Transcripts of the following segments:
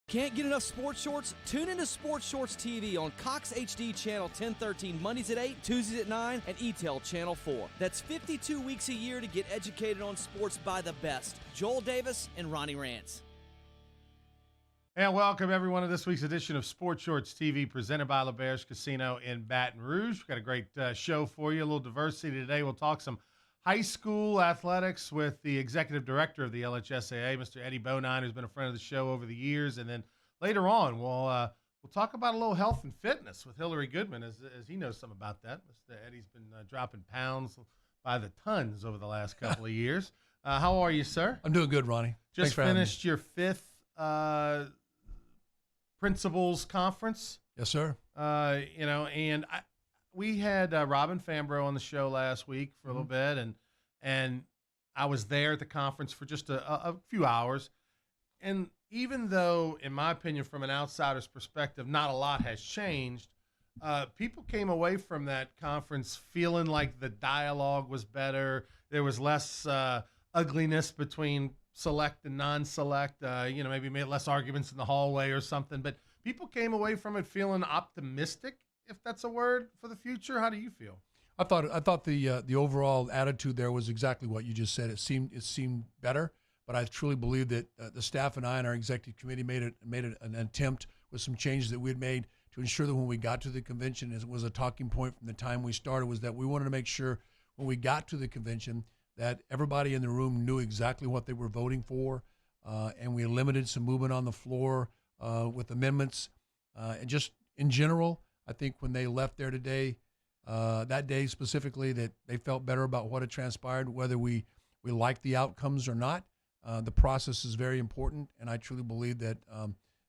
Can't get enough sports shorts? Tune into Sports Shorts TV on Cox HD Channel 1013 Mondays at 8, Tuesdays at 9, and ETEL Channel 4. That's 52 weeks a year to get educated on sports by the best. Joel Davis and Ronnie Rantz. And welcome everyone to this week's edition of Sports Shorts TV presented by LeBear's Casino in Baton Rouge. We've got a great show for you, a little diversity today. We'll talk some high school athletics with the executive director of the LHSAA, Mr. Eddie Bonine, who's been a friend of the show over the years. And then later on, we'll talk about a little health and fitness with Hillary Goodman, as he knows something about that. Mr. Eddie's been dropping pounds by the tons over the last couple of years. How are you, sir? I'm doing good, Ronnie. Just finished your fifth principals conference. Yes, sir. We had Robin Fambro on the show last week for a little bit, and I was there at the conference for just a few hours. And even though, in my opinion, from an outsider's perspective, not a lot has changed, people came away from that conference feeling like the dialogue was better. There was less ugliness between select and non-select, maybe made less arguments in the hallway or something. But people came away from it feeling optimistic, if that's a word, for the future. How do you feel? I thought the overall attitude there was exactly what you just said. It seemed better, but I truly believe that the staff and I and our executive committee made an attempt with some changes that we had made to ensure that when we got to the convention, it was a talking point from the time we started, was that we wanted to make sure when we got to the convention that everybody in the room knew exactly what they were voting for, and we limited some movement on the floor with amendments. And just in general, I think when they left there today, that day specifically, that they felt better about what had transpired, whether we like the outcomes or not. The process is very important, and I truly believe that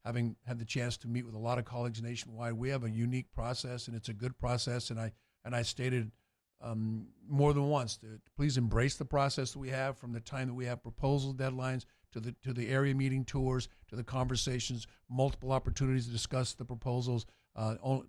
having had the chance to meet with a lot of colleagues nationwide, we have a unique process, and it's a good process. And I stated more than once to please embrace the process that we have, from the time that we have proposal deadlines to the area meeting tours, to the conversations, multiple opportunities to discuss the proposals,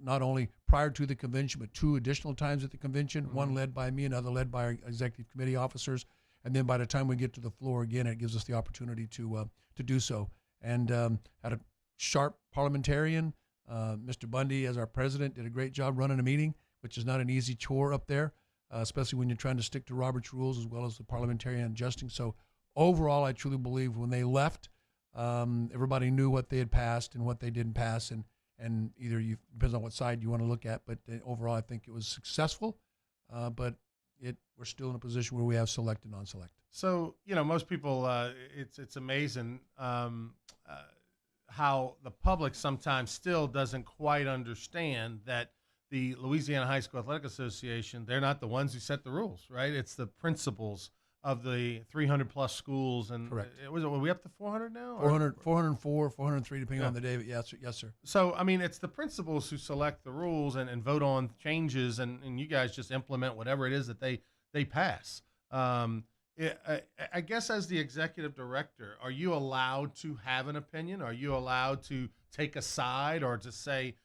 not only prior to the convention, but 2 additional times at the convention, one led by me, another led by our executive committee officers. And then by the time we get to the floor again, it gives us the opportunity to do so. And had a sharp parliamentarian, Mr. Bundy, as our president, did a great job running a meeting, which is not an easy chore up there, especially when you're trying to stick to Robert's rules as well as the parliamentarian adjusting. So overall, I truly believe when they left, everybody knew what they had passed and what they didn't pass, and either depends on what side you want to look at, but overall I think it was successful, but we're still in a position where we have select and non-select. So, most people, it's amazing how the public sometimes still doesn't quite understand that the Louisiana High School Athletic Association, they're not the ones who set the rules, right? It's the principals of the 300-plus schools. And correct. Are we up to 400 now? 404, 403, depending on the day. But yes, sir. So, it's the principals who select the rules and vote on changes, and you guys just implement whatever it is that they pass. I guess as the executive director, are you allowed to have an opinion? Are you allowed to take a side or to say,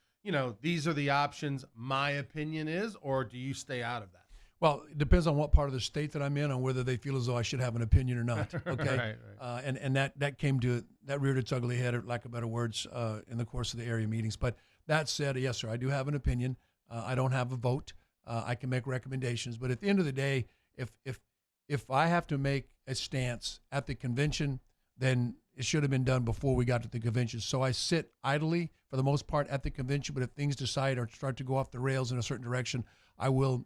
these are the options, my opinion is, or do you stay out of that? Well, it depends on what part of the state that I'm in, on whether they feel as though I should have an opinion or not. Okay, right. And that reared its ugly head, or lack of better words, in the course of the area meetings. But that said, yes, sir, I do have an opinion. I don't have a vote. I can make recommendations, but at the end of the day, if I have to make a stance at the convention, then it should have been done before we got to the convention. So I sit idly for the most part at the convention, but if things decide or start to go off the rails in a certain direction, I will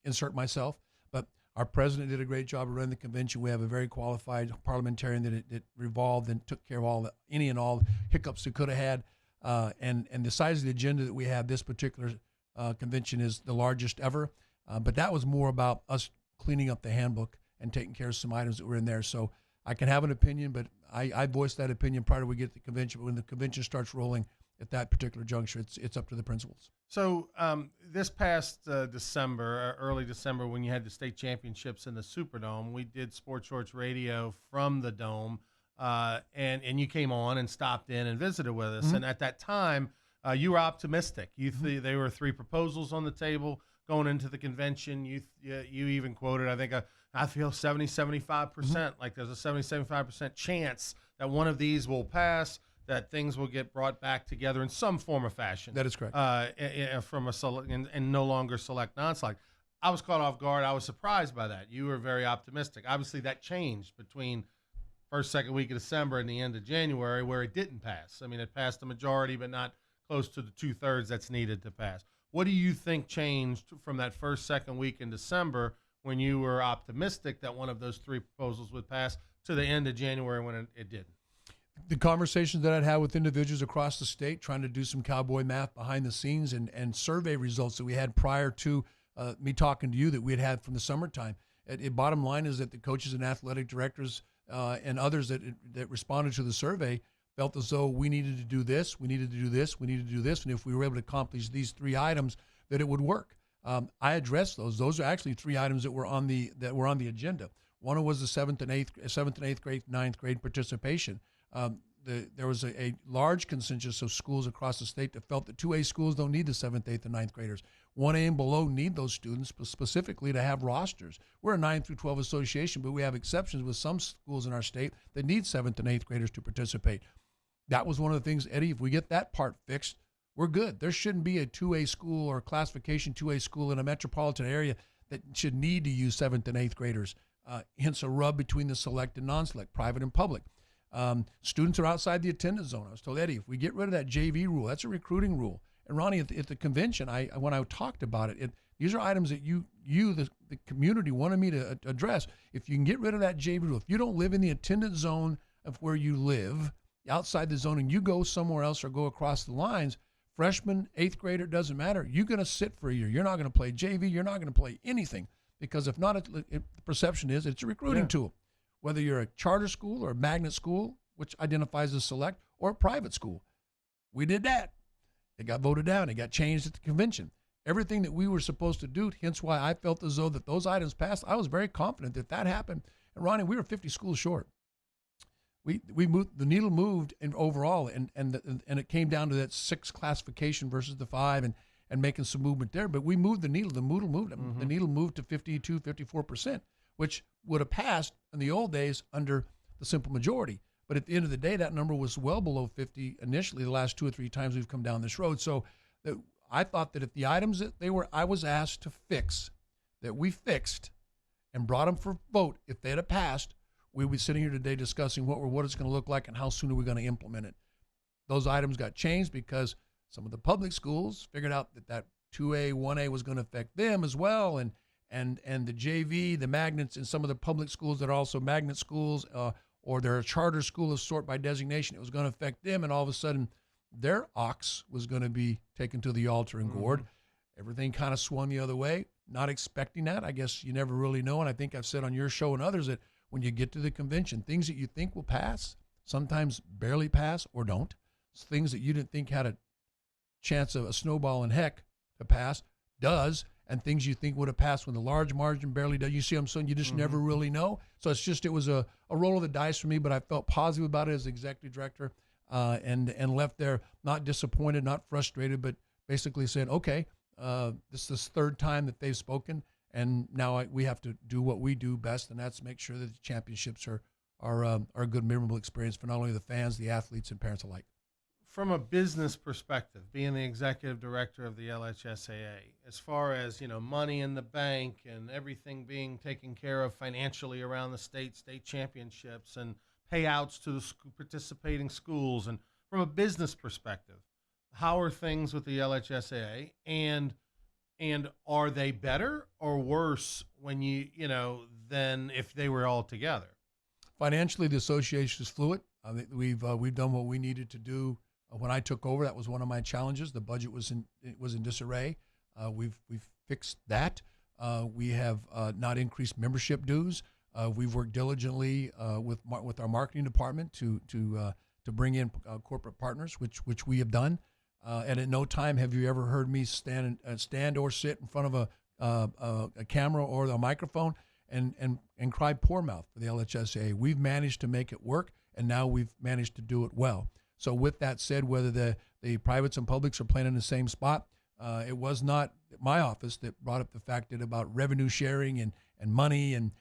insert myself. But our president did a great job of running the convention. We have a very qualified parliamentarian that revolved and took care of any and all hiccups we could have had. And the size of the agenda that we have this particular convention is the largest ever. But that was more about us cleaning up the handbook and taking care of some items that were in there. So I can have an opinion, but I voiced that opinion prior to we get to the convention. But when the convention starts rolling at that particular juncture, it's up to the principals. So this past December, early December, when you had the state championships in the Superdome, we did Sports Shorts Radio from the Dome, and you came on and stopped in and visited with us. And at that time, you were optimistic. There were 3 proposals on the table going into the convention. You even quoted, I think, I feel 70, 75%, like there's a 70, 75% chance that one of these will pass. that things will get brought back together in some form or fashion. That is correct. From a select and no longer select non-select. I was caught off guard. I was surprised by that. You were very optimistic. Obviously, that changed between first, second week of December and the end of January, where it didn't pass. I mean, it passed the majority, but not close to the 2/3 that's needed to pass. What do you think changed from that first, second week in December when you were optimistic that one of those three proposals would pass to the end of January when it didn't? The conversations that I'd had with individuals across the state, trying to do some cowboy math behind the scenes, and survey results that we had prior to me talking to you that we had from the summertime. Bottom line is that the coaches and athletic directors and others that responded to the survey felt as though we needed to do this, we needed to do this, we needed to do this, and if we were able to accomplish these three items, that it would work. I addressed those. Those are actually three items that were on the agenda. One was the seventh and eighth grade, ninth grade participation. There was a large consensus of schools across the state that felt that 2A schools don't need the 7th, 8th, and 9th graders. 1A and below need those students specifically to have rosters. We're a 9 through 12 association, but we have exceptions with some schools in our state that need 7th and 8th graders to participate. That was one of the things, Eddie, if we get that part fixed, we're good. There shouldn't be a 2A school or classification 2A school in a metropolitan area that should need to use 7th and 8th graders. Hence a rub between the select and non-select, private and public. Students are outside the attendance zone. I was told, Eddie, if we get rid of that JV rule, that's a recruiting rule. And Ronnie, at the convention, when I talked about it, these are items that the community wanted me to address. If you can get rid of that JV rule, if you don't live in the attendance zone of where you live, outside the zone, and you go somewhere else or go across the lines, freshman, 8th grader, doesn't matter. You're going to sit for a year. You're not going to play JV. You're not going to play anything because if not, the perception is it's a recruiting tool. Whether you're a charter school or a magnet school, which identifies as select, or a private school. We did that. It got voted down. It got changed at the convention. Everything that we were supposed to do, hence why I felt as though that those items passed. I was very confident that happened. And Ronnie, we were 50 schools short. We moved, the needle moved in overall, and it came down to that 6 classification versus the 5 and making some movement there. But we moved the needle. The needle moved. Mm-hmm. The needle moved to 52, 54%, which would have passed in the old days under the simple majority. But at the end of the day, that number was well below 50 initially the last 2 or 3 times we've come down this road. So I thought that if the items that I was asked to fix, that we fixed and brought them for vote, if they'd have passed, we would be sitting here today discussing what it's going to look like and how soon are we going to implement it. Those items got changed because some of the public schools figured out that 2A, 1A was going to affect them as well, and the JV, the magnets, and some of the public schools that are also magnet schools, or they're a charter school of sort by designation, it was going to affect them, and all of a sudden their ox was going to be taken to the altar and gored. Mm-hmm. Everything kind of swung the other way, not expecting that. I guess you never really know, and I think I've said on your show and others that when you get to the convention, things that you think will pass sometimes barely pass or don't. Things that you didn't think had a chance of a snowball in heck to pass does, and things you think would have passed when the large margin barely does. You see what I'm saying? You just never really know. So it was a roll of the dice for me, but I felt positive about it as executive director, and left there not disappointed, not frustrated, but basically saying, okay, this is the 3rd time that they've spoken, and now we have to do what we do best, and that's make sure that the championships are a good, memorable experience for not only the fans, the athletes, and parents alike. From a business perspective, being the executive director of the LHSAA, as far as, money in the bank and everything being taken care of financially around the state championships and payouts to the participating schools, and from a business perspective, how are things with the LHSAA, and are they better or worse when than if they were all together? Financially, the association is fluid. We've done what we needed to do. When I took over, that was one of my challenges. The budget was in disarray. We've fixed that. We have not increased membership dues. We've worked diligently with our marketing department to bring in corporate partners, which we have done. And at no time have you ever heard me stand or sit in front of a camera or a microphone and cry poor mouth for the LHSAA. We've managed to make it work, and now we've managed to do it well. So with that said, whether the privates and publics are playing in the same spot, it was not my office that brought up the fact that about revenue sharing and money and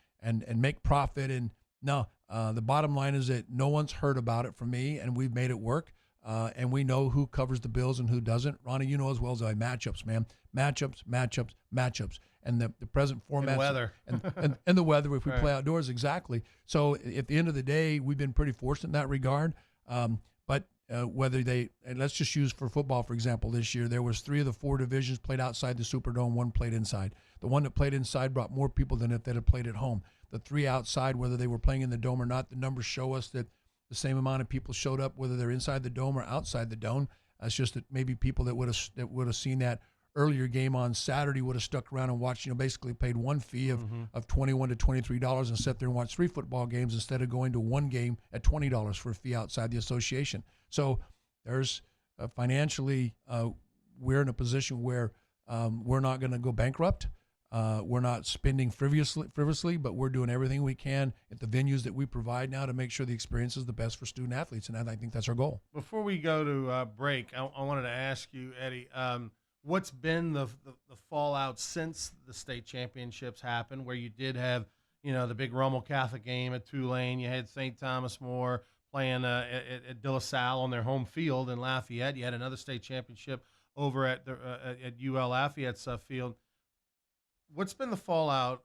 make profit. And no, the bottom line is that no one's heard about it from me, and we've made it work. and we know who covers the Bills and who doesn't. Ronnie, you know as well as I, matchups, man. Matchups. And the present format. And weather. and the weather if we right. play outdoors, exactly. So at the end of the day, we've been pretty fortunate in that regard. But whether they, and let's just use for football, for example, this year, there was 3 of the 4 divisions played outside the Superdome, 1 played inside. The one that played inside brought more people than if they had played at home. The 3 outside, whether they were playing in the dome or not, the numbers show us that the same amount of people showed up, whether they're inside the dome or outside the dome. It's just that maybe people that would have seen that earlier game on Saturday would have stuck around and watched, basically paid one fee of $21 to $23 and sat there and watched 3 football games instead of going to one game at $20 for a fee outside the association. So there's financially, we're in a position where we're not going to go bankrupt. We're not spending frivolously, but we're doing everything we can at the venues that we provide now to make sure the experience is the best for student athletes, and I think that's our goal. Before we go to break, I wanted to ask you, Eddie, what's been the fallout since the state championships happened, where you did have, the big Rommel Catholic game at Tulane. You had St. Thomas More playing at De La Salle on their home field in Lafayette. You had another state championship over at UL Lafayette's field. What's been the fallout,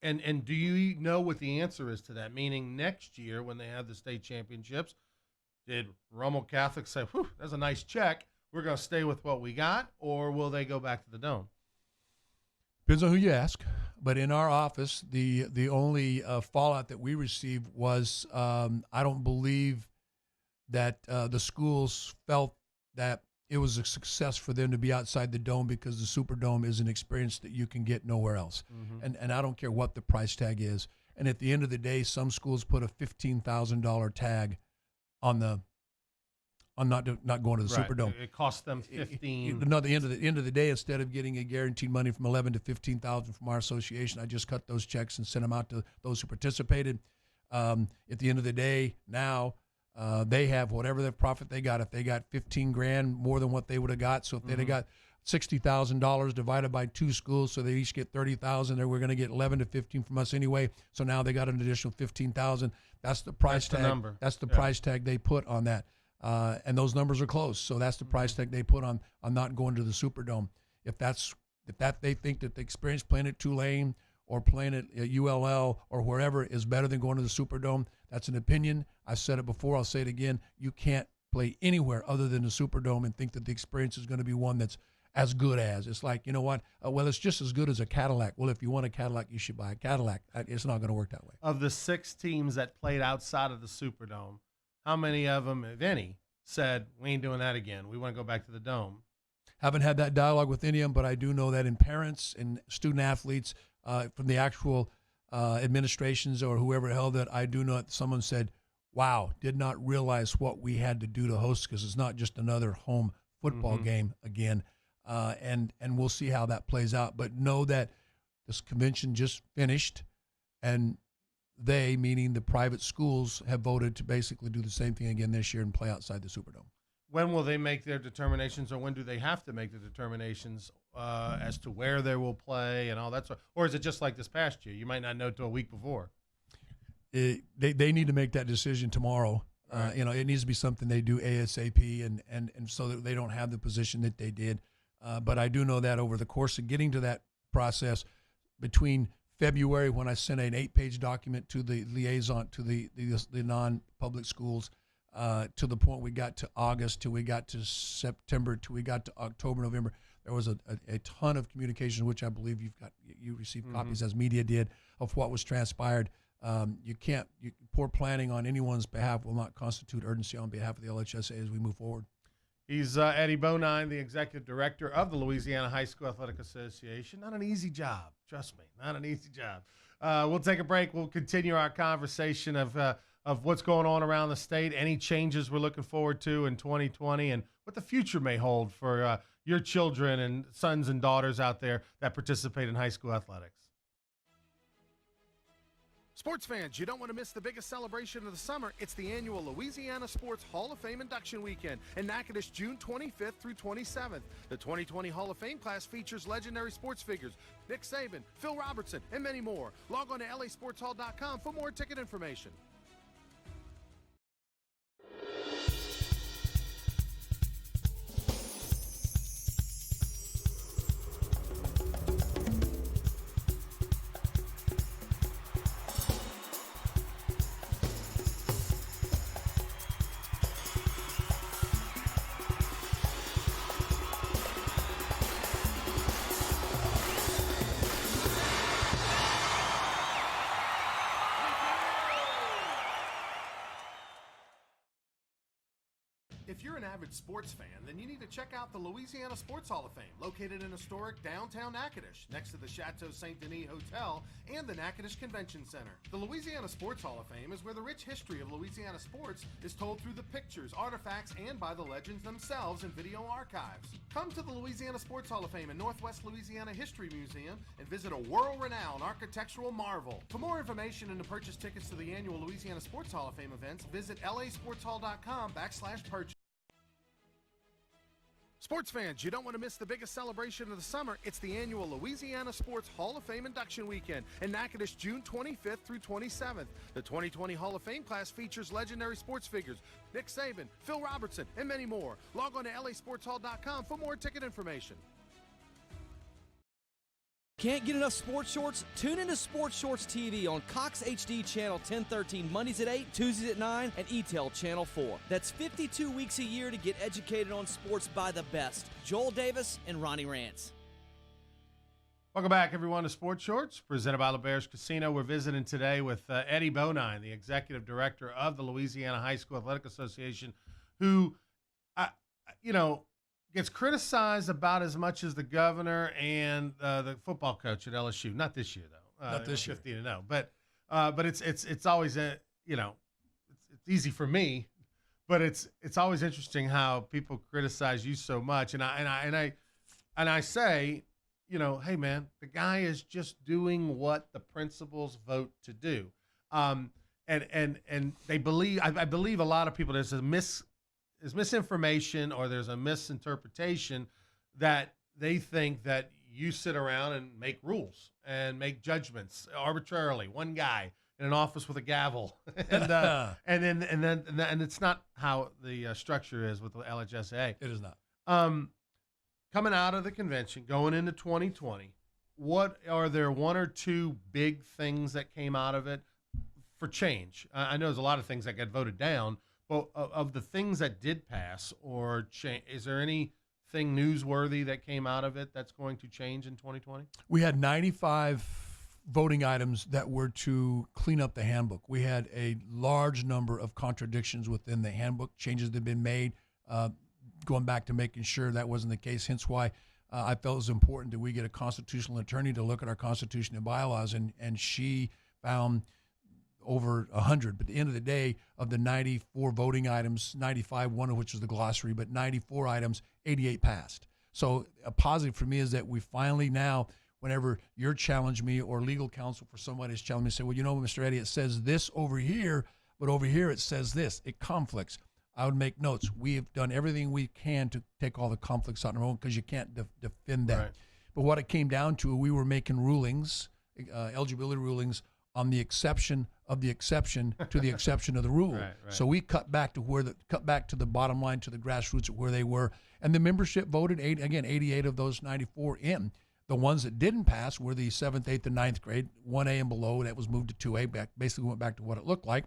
and do you know what the answer is to that? Meaning next year when they have the state championships, did Rommel Catholic say, whew, that's a nice check, we're going to stay with what we got, or will they go back to the Dome? Depends on who you ask. But in our office, the only fallout that we received was I don't believe that the schools felt that it was a success for them to be outside the Dome, because the Superdome is an experience that you can get nowhere else. And I don't care what the price tag is. And at the end of the day, some schools put a $15,000 tag on not going to the Right. Superdome. It cost them $15,000. No, at the end of the day, instead of getting a guaranteed money from $11,000 to $15,000 from our association, I just cut those checks and sent them out to those who participated. At the end of the day, now they have whatever the profit they got. If they got $15,000 more than what they would have got, so if they'd have got $60,000 divided by 2 schools, so they each get $30,000. They were going to get 11 to 15 from us anyway. So now they got an additional $15,000. That's the price tag. The number. That's the price tag they put on that. And those numbers are close. So that's the price tag they put on not going to the Superdome. If they think that the experience playing at Tulane or playing at ULL or wherever is better than going to the Superdome, that's an opinion. I've said it before. I'll say it again. You can't play anywhere other than the Superdome and think that the experience is going to be one that's as good as. It's like, you know what? Well, it's just as good as a Cadillac. Well, if you want a Cadillac, you should buy a Cadillac. It's not going to work that way. Of the 6 teams that played outside of the Superdome, how many of them, if any, said, we ain't doing that again, we want to go back to the Dome? Haven't had that dialogue with any of them, but I do know that in parents and student athletes from the actual administrations or whoever held it, I do know that someone said, wow, did not realize what we had to do to host, because it's not just another home football game again. And we'll see how that plays out. But know that this convention just finished, and they, meaning the private schools, have voted to basically do the same thing again this year and play outside the Superdome. When will they make their determinations, or when do they have to make the determinations as to where they will play and all that sort? Or is it just like this past year? You might not know till a week before. They need to make that decision tomorrow. Right. It needs to be something they do ASAP, and so that they don't have the position that they did. But I do know that over the course of getting to that process, between February, when I sent an 8-page document to the liaison to the non-public schools, to the point we got to August, till we got to September, till we got to October, November, there was a ton of communication, which I believe you received copies, as media did, of what was transpired. Poor planning on anyone's behalf will not constitute urgency on behalf of the LHSAA as we move forward. He's Eddie Bonine, the executive director of the Louisiana High School Athletic Association. Not an easy job, trust me, not an easy job. We'll take a break. We'll continue our conversation of what's going on around the state, any changes we're looking forward to in 2020, and what the future may hold for your children and sons and daughters out there that participate in high school athletics. Sports fans, you don't want to miss the biggest celebration of the summer. It's the annual Louisiana Sports Hall of Fame Induction Weekend in Natchitoches, June 25th through 27th. The 2020 Hall of Fame class features legendary sports figures Nick Saban, Phil Robertson, and many more. Log on to lasportshall.com for more ticket information. If you're an avid sports fan, then you need to check out the Louisiana Sports Hall of Fame, located in historic downtown Natchitoches, next to the Chateau St. Denis Hotel and the Natchitoches Convention Center. The Louisiana Sports Hall of Fame is where the rich history of Louisiana sports is told through the pictures, artifacts, and by the legends themselves in video archives. Come to the Louisiana Sports Hall of Fame and Northwest Louisiana History Museum and visit a world-renowned architectural marvel. For more information and to purchase tickets to the annual Louisiana Sports Hall of Fame events, visit lasportshall.com/purchase. Sports fans, you don't want to miss the biggest celebration of the summer. It's the annual Louisiana Sports Hall of Fame Induction Weekend in Natchitoches, June 25th through 27th. The 2020 Hall of Fame class features legendary sports figures Nick Saban, Phil Robertson, and many more. Log on to lasportshall.com for more ticket information. Can't get enough sports shorts? Tune into Sports Shorts TV on Cox HD Channel 1013 Mondays at 8, Tuesdays at 9, and ETEL Channel 4. That's 52 weeks a year to get educated on sports by the best. Joel Davis and Ronnie Rantz. Welcome back, everyone, to Sports Shorts, presented by LeBear's Casino. We're visiting today with Eddie Bonine, the executive director of the Louisiana High School Athletic Association, who, gets criticized about as much as the governor and the football coach at LSU. Not this year, though. Not this year. 50-0. But it's always it's easy for me, but it's always interesting how people criticize you so much. And I say, hey man, the guy is just doing what the principals vote to do. And they believe, I believe a lot of people, there's misinformation or there's a misinterpretation that they think that you sit around and make rules and make judgments arbitrarily. One guy in an office with a gavel, and it's not how the structure is with the LHSAA. It is not. Coming out of the convention, going into 2020, what are there one or two big things that came out of it for change? I know there's a lot of things that got voted down. Well, of the things that did pass or change, is there anything newsworthy that came out of it that's going to change in 2020? We had 95 voting items that were to clean up the handbook. We had a large number of contradictions within the handbook, changes that had been made, going back to making sure that wasn't the case, hence why I felt it was important that we get a constitutional attorney to look at our Constitution and bylaws, and she found over 100, but at the end of the day, of the 94 voting items, 95, one of which was the glossary, but 94 items, 88 passed. So a positive for me is that we finally now, whenever you're challenging me or legal counsel for somebody is challenging me, say, well, Mr. Eddie, it says this over here, but over here it says this. It conflicts. I would make notes. We have done everything we can to take all the conflicts out on our own because you can't defend that. Right. But what it came down to, we were making rulings, eligibility rulings, on the exception of the exception to the exception of the rule. Right. So we cut back to the bottom line, to the grassroots of where they were, and the membership voted 88 of those 94 in. The ones that didn't pass were the 7th, 8th, and 9th grade, 1A and below. That was moved to 2A. Basically went back to what it looked like.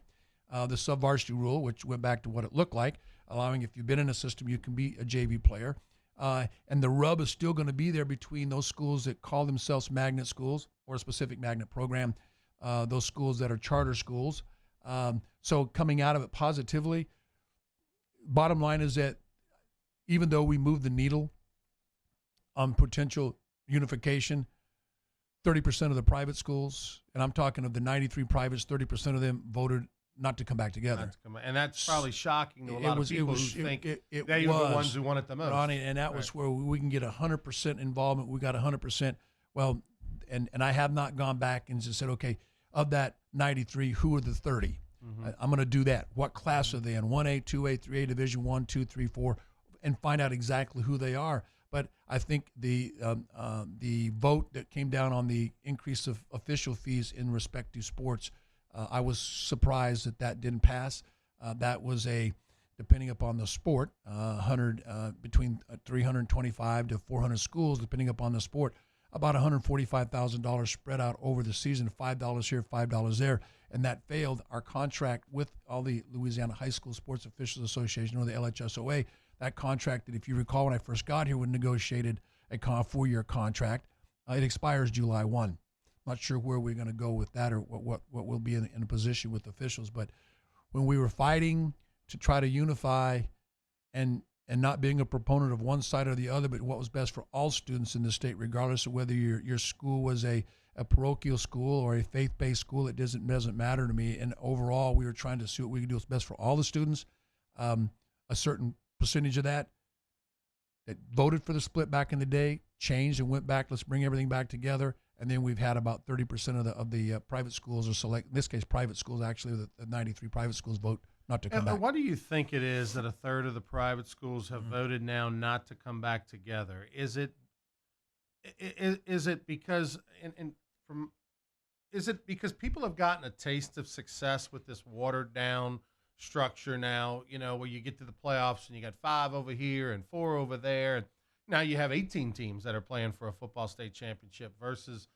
The sub-varsity rule, which went back to what it looked like, allowing if you've been in a system, you can be a JV player. And the rub is still going to be there between those schools that call themselves magnet schools or a specific magnet program, those schools that are charter schools. So coming out of it positively, bottom line is that even though we moved the needle on potential unification, 30% of the private schools, and I'm talking of the 93 privates, 30% of them voted not to come back together. And that's probably shocking to a lot of people who think they were the ones who want it the most. Ronnie, and that was where we can get 100% involvement. We got 100%. Well, and I have not gone back and just said, okay, of that 93, who are the 30? Mm-hmm. I'm going to do that. What class are they in? 1A, 2A, 3A, Division 1, 2, 3, 4, and find out exactly who they are. But I think the vote that came down on the increase of official fees in respect to sports, I was surprised that didn't pass. That was depending upon the sport, between 325 to 400 schools, depending upon the sport, about $145,000 spread out over the season, $5 here, $5 there, and that failed. Our contract with all the Louisiana High School Sports Officials Association, or the LHSAA, that contract that, if you recall, when I first got here, we negotiated a 4-year contract. It expires July 1. Not sure where we're going to go with that or what we'll be in a position with officials. But when we were fighting to try to unify and not being a proponent of one side or the other, but what was best for all students in the state, regardless of whether your school was a parochial school or a faith-based school. It doesn't matter to me. And overall, we were trying to see what we could do what's best for all the students. A certain percentage of that voted for the split back in the day changed and went back. Let's bring everything back together. And then we've had about 30% of the private schools, or select, in this case, private schools, actually, the 93 private schools vote not to come back. What do you think it is that a third of the private schools have voted now not to come back together? Is it because is it because people have gotten a taste of success with this watered down structure now, where you get to the playoffs and you got 5 over here and 4 over there, and now you have 18 teams that are playing for a football state championship versus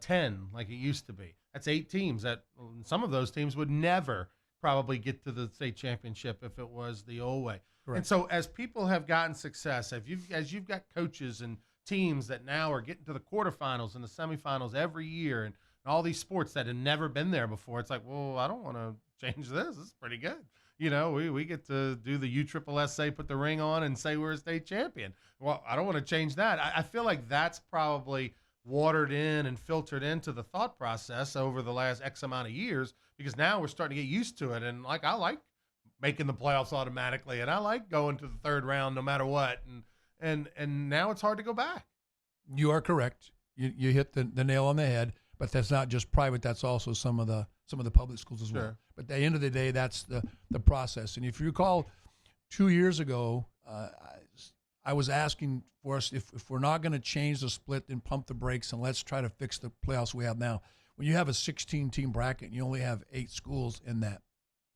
10 like it used to be. That's 8 teams that some of those teams would never probably get to the state championship if it was the old way. Correct. And so as people have gotten success, as you've got coaches and teams that now are getting to the quarterfinals and the semifinals every year, and all these sports that have never been there before, it's like, well, I don't want to change this. This is pretty good. We get to do the USSSA, put the ring on, and say we're a state champion. Well, I don't want to change that. I feel like that's probably watered in and filtered into the thought process over the last X amount of years, because now we're starting to get used to it. And I like making the playoffs automatically, and I like going to the third round no matter what. And now it's hard to go back. You are correct. You hit the nail on the head. But that's not just private. That's also some of the public schools as well. But at the end of the day, that's the process. And if you recall, 2 years ago, I was asking for us, if we're not going to change the split, then pump the brakes and let's try to fix the playoffs we have now. When you have a 16-team bracket and you only have 8 schools in that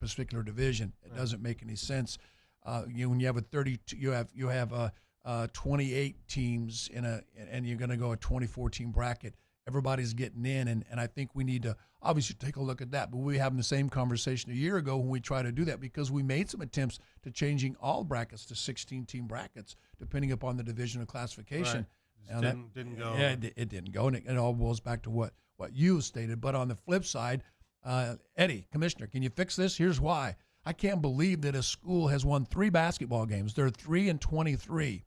particular division, it doesn't make any sense. When you have a 32, you have 28 teams and you're going to go a 24-team bracket. Everybody's getting in, and I think we need to obviously take a look at that. But we were having the same conversation a year ago when we tried to do that, because we made some attempts to changing all brackets to 16-team brackets, depending upon the division of classification. Right. Didn't go. Yeah, it didn't go, and it all boils back to what you stated. But on the flip side, Eddie, Commissioner, can you fix this? Here's why. I can't believe that a school has won 3 basketball games. They're 3-23,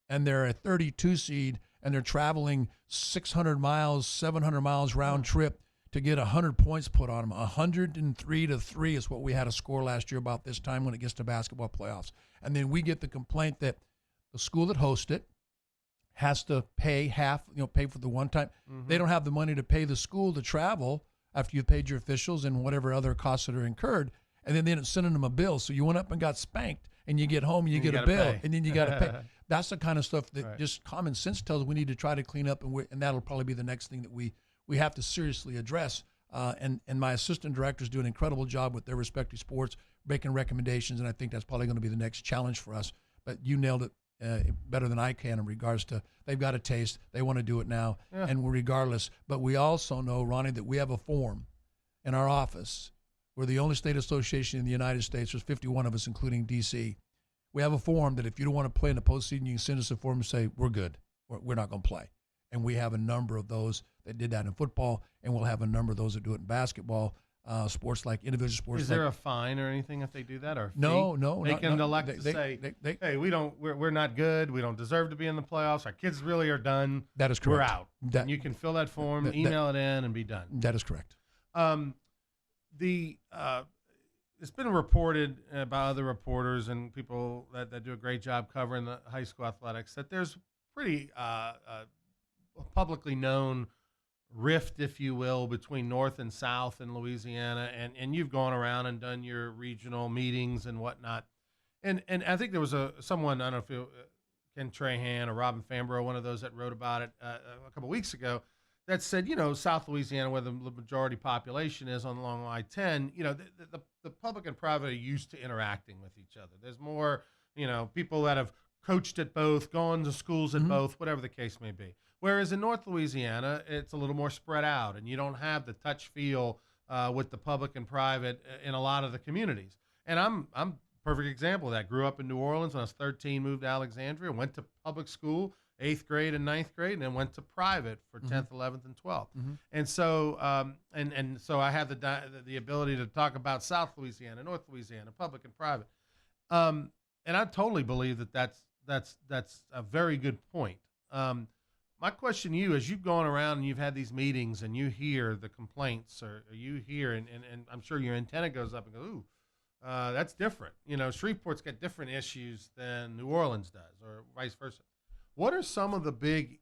and they're a 32 seed, and they're traveling 600 miles, 700 miles round trip to get 100 points put on them. 103-3 is what we had a score last year about this time when it gets to basketball playoffs. And then we get the complaint that the school that hosts it has to pay half, pay for the one time. Mm-hmm. They don't have the money to pay the school to travel after you've paid your officials and whatever other costs that are incurred. And then they end up sending them a bill. So you went up and got spanked, and you get home and you get a bill, and then you got to pay. That's the kind of stuff that just common sense tells us we need to try to clean up, and that'll probably be the next thing that we have to seriously address. And my assistant directors do an incredible job with their respective sports, making recommendations, and I think that's probably going to be the next challenge for us. But you nailed it better than I can in regards to they've got a taste, they want to do it now, and regardless. But we also know, Ronnie, that we have a form in our office. We're the only state association in the United States. There's 51 of us, including D.C. We have a form that if you don't want to play in the postseason, you can send us a form and say, we're good. We're not going to play. And we have a number of those that did that in football, and we'll have a number of those that do it in basketball, sports like individual sports. Is there a fine or anything if they do that? Or no. They can elect to say, hey, we're not good. We don't deserve to be in the playoffs. Our kids really are done. That is correct. We're out. And you can fill that form, email it in, and be done. That is correct. It's been reported by other reporters and people that do a great job covering the high school athletics that there's pretty publicly known rift, if you will, between North and South in Louisiana, and you've gone around and done your regional meetings and whatnot. And I think there was someone, I don't know if Ken Trahan or Robin Fambrough, one of those that wrote about it a couple weeks ago, that said, South Louisiana, where the majority population is on along I-10, the public and private are used to interacting with each other. There's more, people that have coached at both, gone to schools at both, whatever the case may be. Whereas in North Louisiana, it's a little more spread out, and you don't have the touch feel with the public and private in a lot of the communities. And I'm a perfect example of that. Grew up in New Orleans when I was 13, moved to Alexandria, went to public school, 8th grade and 9th grade, and then went to private for 10th, 11th, and 12th. And so, and so I have the ability to talk about South Louisiana, North Louisiana, public and private. And I totally believe that's a very good point. My question to you, as you've gone around and you've had these meetings and you hear the complaints, or you hear, and I'm sure your antenna goes up and goes, ooh, that's different. Shreveport's got different issues than New Orleans does, or vice versa. What are some of the big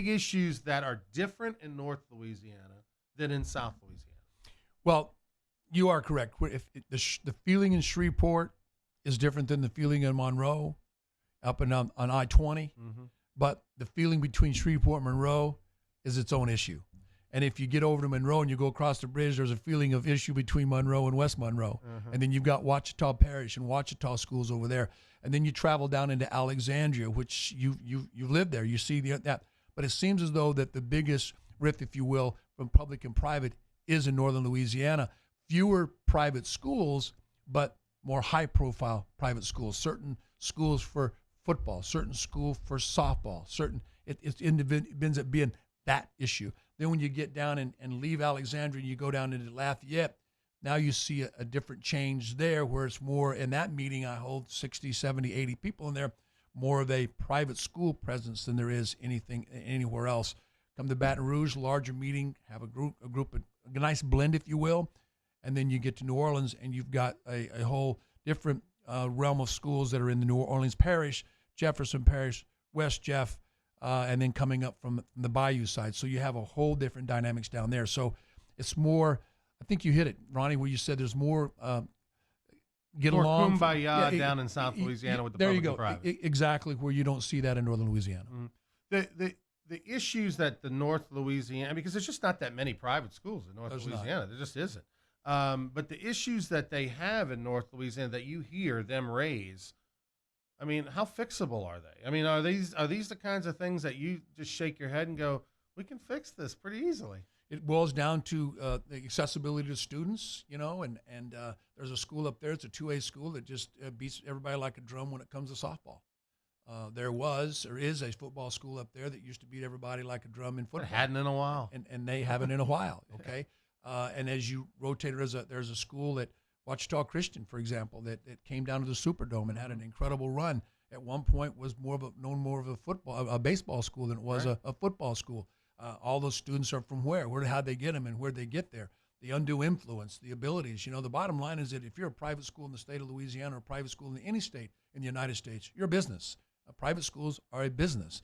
issues that are different in North Louisiana than in South Louisiana? Well, you are correct. If the feeling in Shreveport is different than the feeling in Monroe, up and on I-20, but the feeling between Shreveport and Monroe is its own issue. And if you get over to Monroe and you go across the bridge, there's a feeling of issue between Monroe and West Monroe. And then you've got Ouachita Parish and Ouachita schools over there. And then you travel down into Alexandria, which you live there. You see that. But it seems as though that the biggest rift, if you will, from public and private is in northern Louisiana. Fewer private schools, but more high-profile private schools. Certain schools for football, certain school for softball, it ends up being that issue. Then when you get down and leave Alexandria and you go down into Lafayette, now you see a different change there, where it's more, in that meeting I hold 60, 70, 80 people in there, more of a private school presence than there is anything anywhere else. Come to Baton Rouge, larger meeting, have a nice blend, if you will, and then you get to New Orleans and you've got a whole different realm of schools that are in the New Orleans Parish, Jefferson Parish, West Jeff, and then coming up from the Bayou side. So you have a whole different dynamics down there. So it's more, I think you hit it, Ronnie, where you said there's more get more along. Kumbaya down in South Louisiana with the public and private. There you go. Exactly, where you don't see that in northern Louisiana. The issues that the North Louisiana, because there's just not that many private schools in North Louisiana. There just isn't. But the issues that they have in North Louisiana that you hear them raise, I mean, how fixable are they? I mean, are these the kinds of things that you just shake your head and go, we can fix this pretty easily? It boils down to the accessibility to students, and there's a school up there. It's a 2A school that just beats everybody like a drum when it comes to softball. There is a football school up there that used to beat everybody like a drum in football. It hadn't in a while. And they haven't in a while, okay? And as you rotate, there's a school at Ouachita Christian, for example, that came down to the Superdome and had an incredible run. At one point was known more of a baseball school than it was a football school. All those students are from where? How'd they get them and where'd they get there? The undue influence, the abilities. The bottom line is that if you're a private school in the state of Louisiana or a private school in any state in the United States, you're a business. Private schools are a business.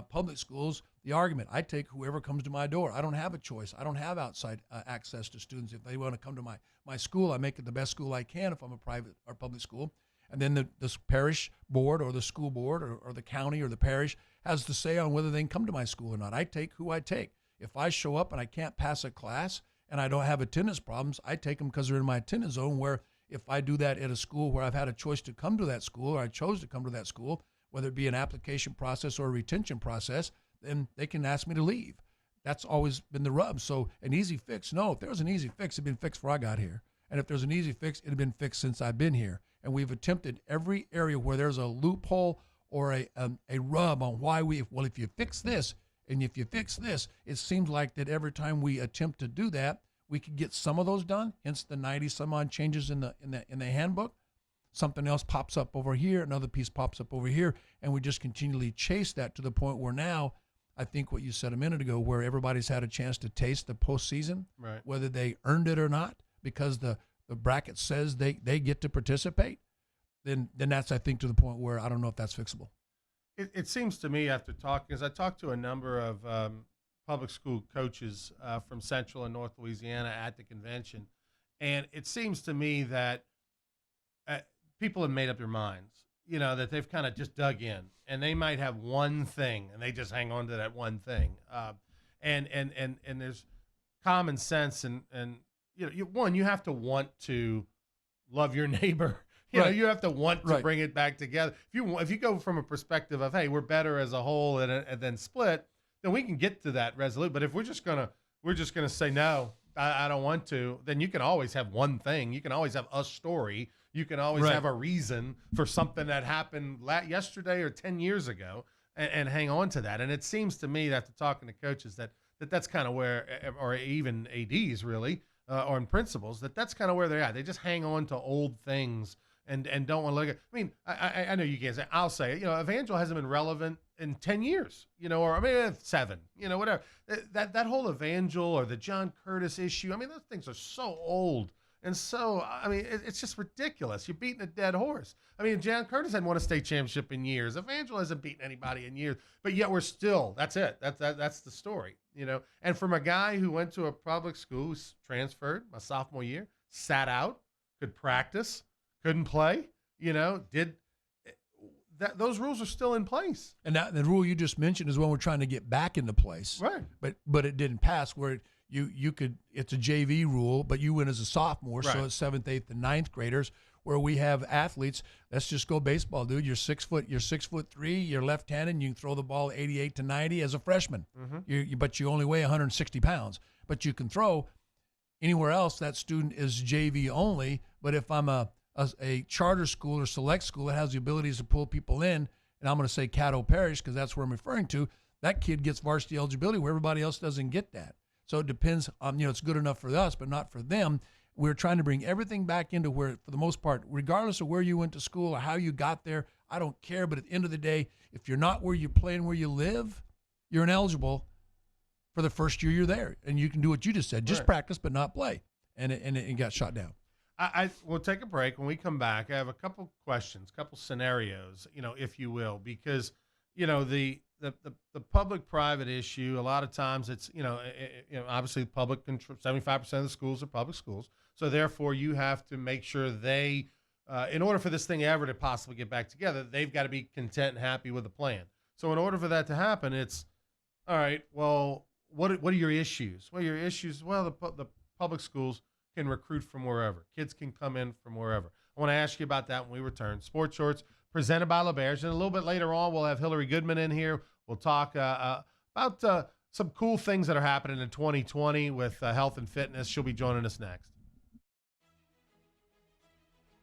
Public schools, the argument, I take whoever comes to my door. I don't have a choice. I don't have outside access to students. If they want to come to my school, I make it the best school I can if I'm a private or public school. And then the parish board or the school board or the county or the parish has to say on whether they can come to my school or not. I take who I take. If I show up and I can't pass a class and I don't have attendance problems, I take them because they're in my attendance zone, where if I do that at a school where I've had a choice to come to that school, or I chose to come to that school, whether it be an application process or a retention process, then they can ask me to leave. That's always been the rub. So an easy fix, no. If there was an easy fix, it'd been fixed before I got here. And if there's an easy fix, it'd been fixed since I've been here. And we've attempted every area where there's a loophole or a rub on why if you fix this and if you fix this, it seems like that every time we attempt to do that, we could get some of those done, hence the 90 some odd changes in the handbook. Something else pops up over here, another piece pops up over here, and we just continually chase that to the point where now, I think what you said a minute ago, where everybody's had a chance to taste the postseason, right, whether they earned it or not, because the bracket says they get to participate, then that's, I think, to the point where I don't know if that's fixable. It seems to me, after talking, because I talked to a number of public school coaches from Central and North Louisiana at the convention, and it seems to me that people have made up their minds, that they've kind of just dug in, and they might have one thing, and they just hang on to that one thing. And there's common sense, and you have to want to love your neighbor. You have to want to bring it back together. If you go from a perspective of, hey, we're better as a whole and then split, then we can get to that resolute. But if we're just gonna say no, I don't want to, then you can always have one thing. You can always have a story. You can always have a reason for something that happened yesterday or 10 years ago and hang on to that. And it seems to me, after talking to coaches, that's kind of where, or even ADs really, or in principals, that's kind of where they're at. They just hang on to old things and don't want to look at. I mean, I know you can't say. I'll say it. You know, Evangel hasn't been relevant in 10 years. You know, or I mean 7. You know, whatever. That whole Evangel or the John Curtis issue. I mean, those things are so old. And so, I mean, it's just ridiculous. You're beating a dead horse. I mean, John Curtis hadn't won a state championship in years. Evangel hasn't beaten anybody in years. But yet we're still, that's it. That's the story, you know. And from a guy who went to a public school, who's transferred my sophomore year, sat out, could practice, couldn't play, you know, those rules are still in place. And that, the rule you just mentioned is one we're trying to get back into place. Right. But it didn't pass where you could, it's a JV rule, but you win as a sophomore, right. so it's 7th, 8th, and 9th graders, where we have athletes. Let's just go baseball, dude. You're 6'3", you're left-handed, and you can throw the ball 88 to 90 as a freshman. Mm-hmm. But you only weigh 160 pounds. But you can throw anywhere else. That student is JV only. But if I'm a charter school or select school that has the abilities to pull people in, and I'm going to say Caddo Parish because that's where I'm referring to, that kid gets varsity eligibility where everybody else doesn't get that. So it depends on, you know, it's good enough for us, but not for them. We're trying to bring everything back into where, for the most part, regardless of where you went to school or how you got there, I don't care. But at the end of the day, if you're not where you play and where you live, you're ineligible for the first year you're there. And you can do what you just said, just right. practice but not play. And it got shot down. We'll take a break. When we come back, I have a couple questions, couple scenarios, you know, if you will, because, you know, the public-private issue, a lot of times it's, you know, obviously public control, 75% of the schools are public schools. So therefore you have to make sure they, in order for this thing ever to possibly get back together, they've got to be content and happy with the plan. So in order for that to happen, it's, all right, well, what are your issues? Well, your issues, well, the public schools can recruit from wherever. Kids can come in from wherever. I want to ask you about that when we return. Sports Shorts presented by LaBerge. And a little bit later on, we'll have Hillary Goodman in here. We'll talk about some cool things that are happening in 2020 with health and fitness. She'll be joining us next.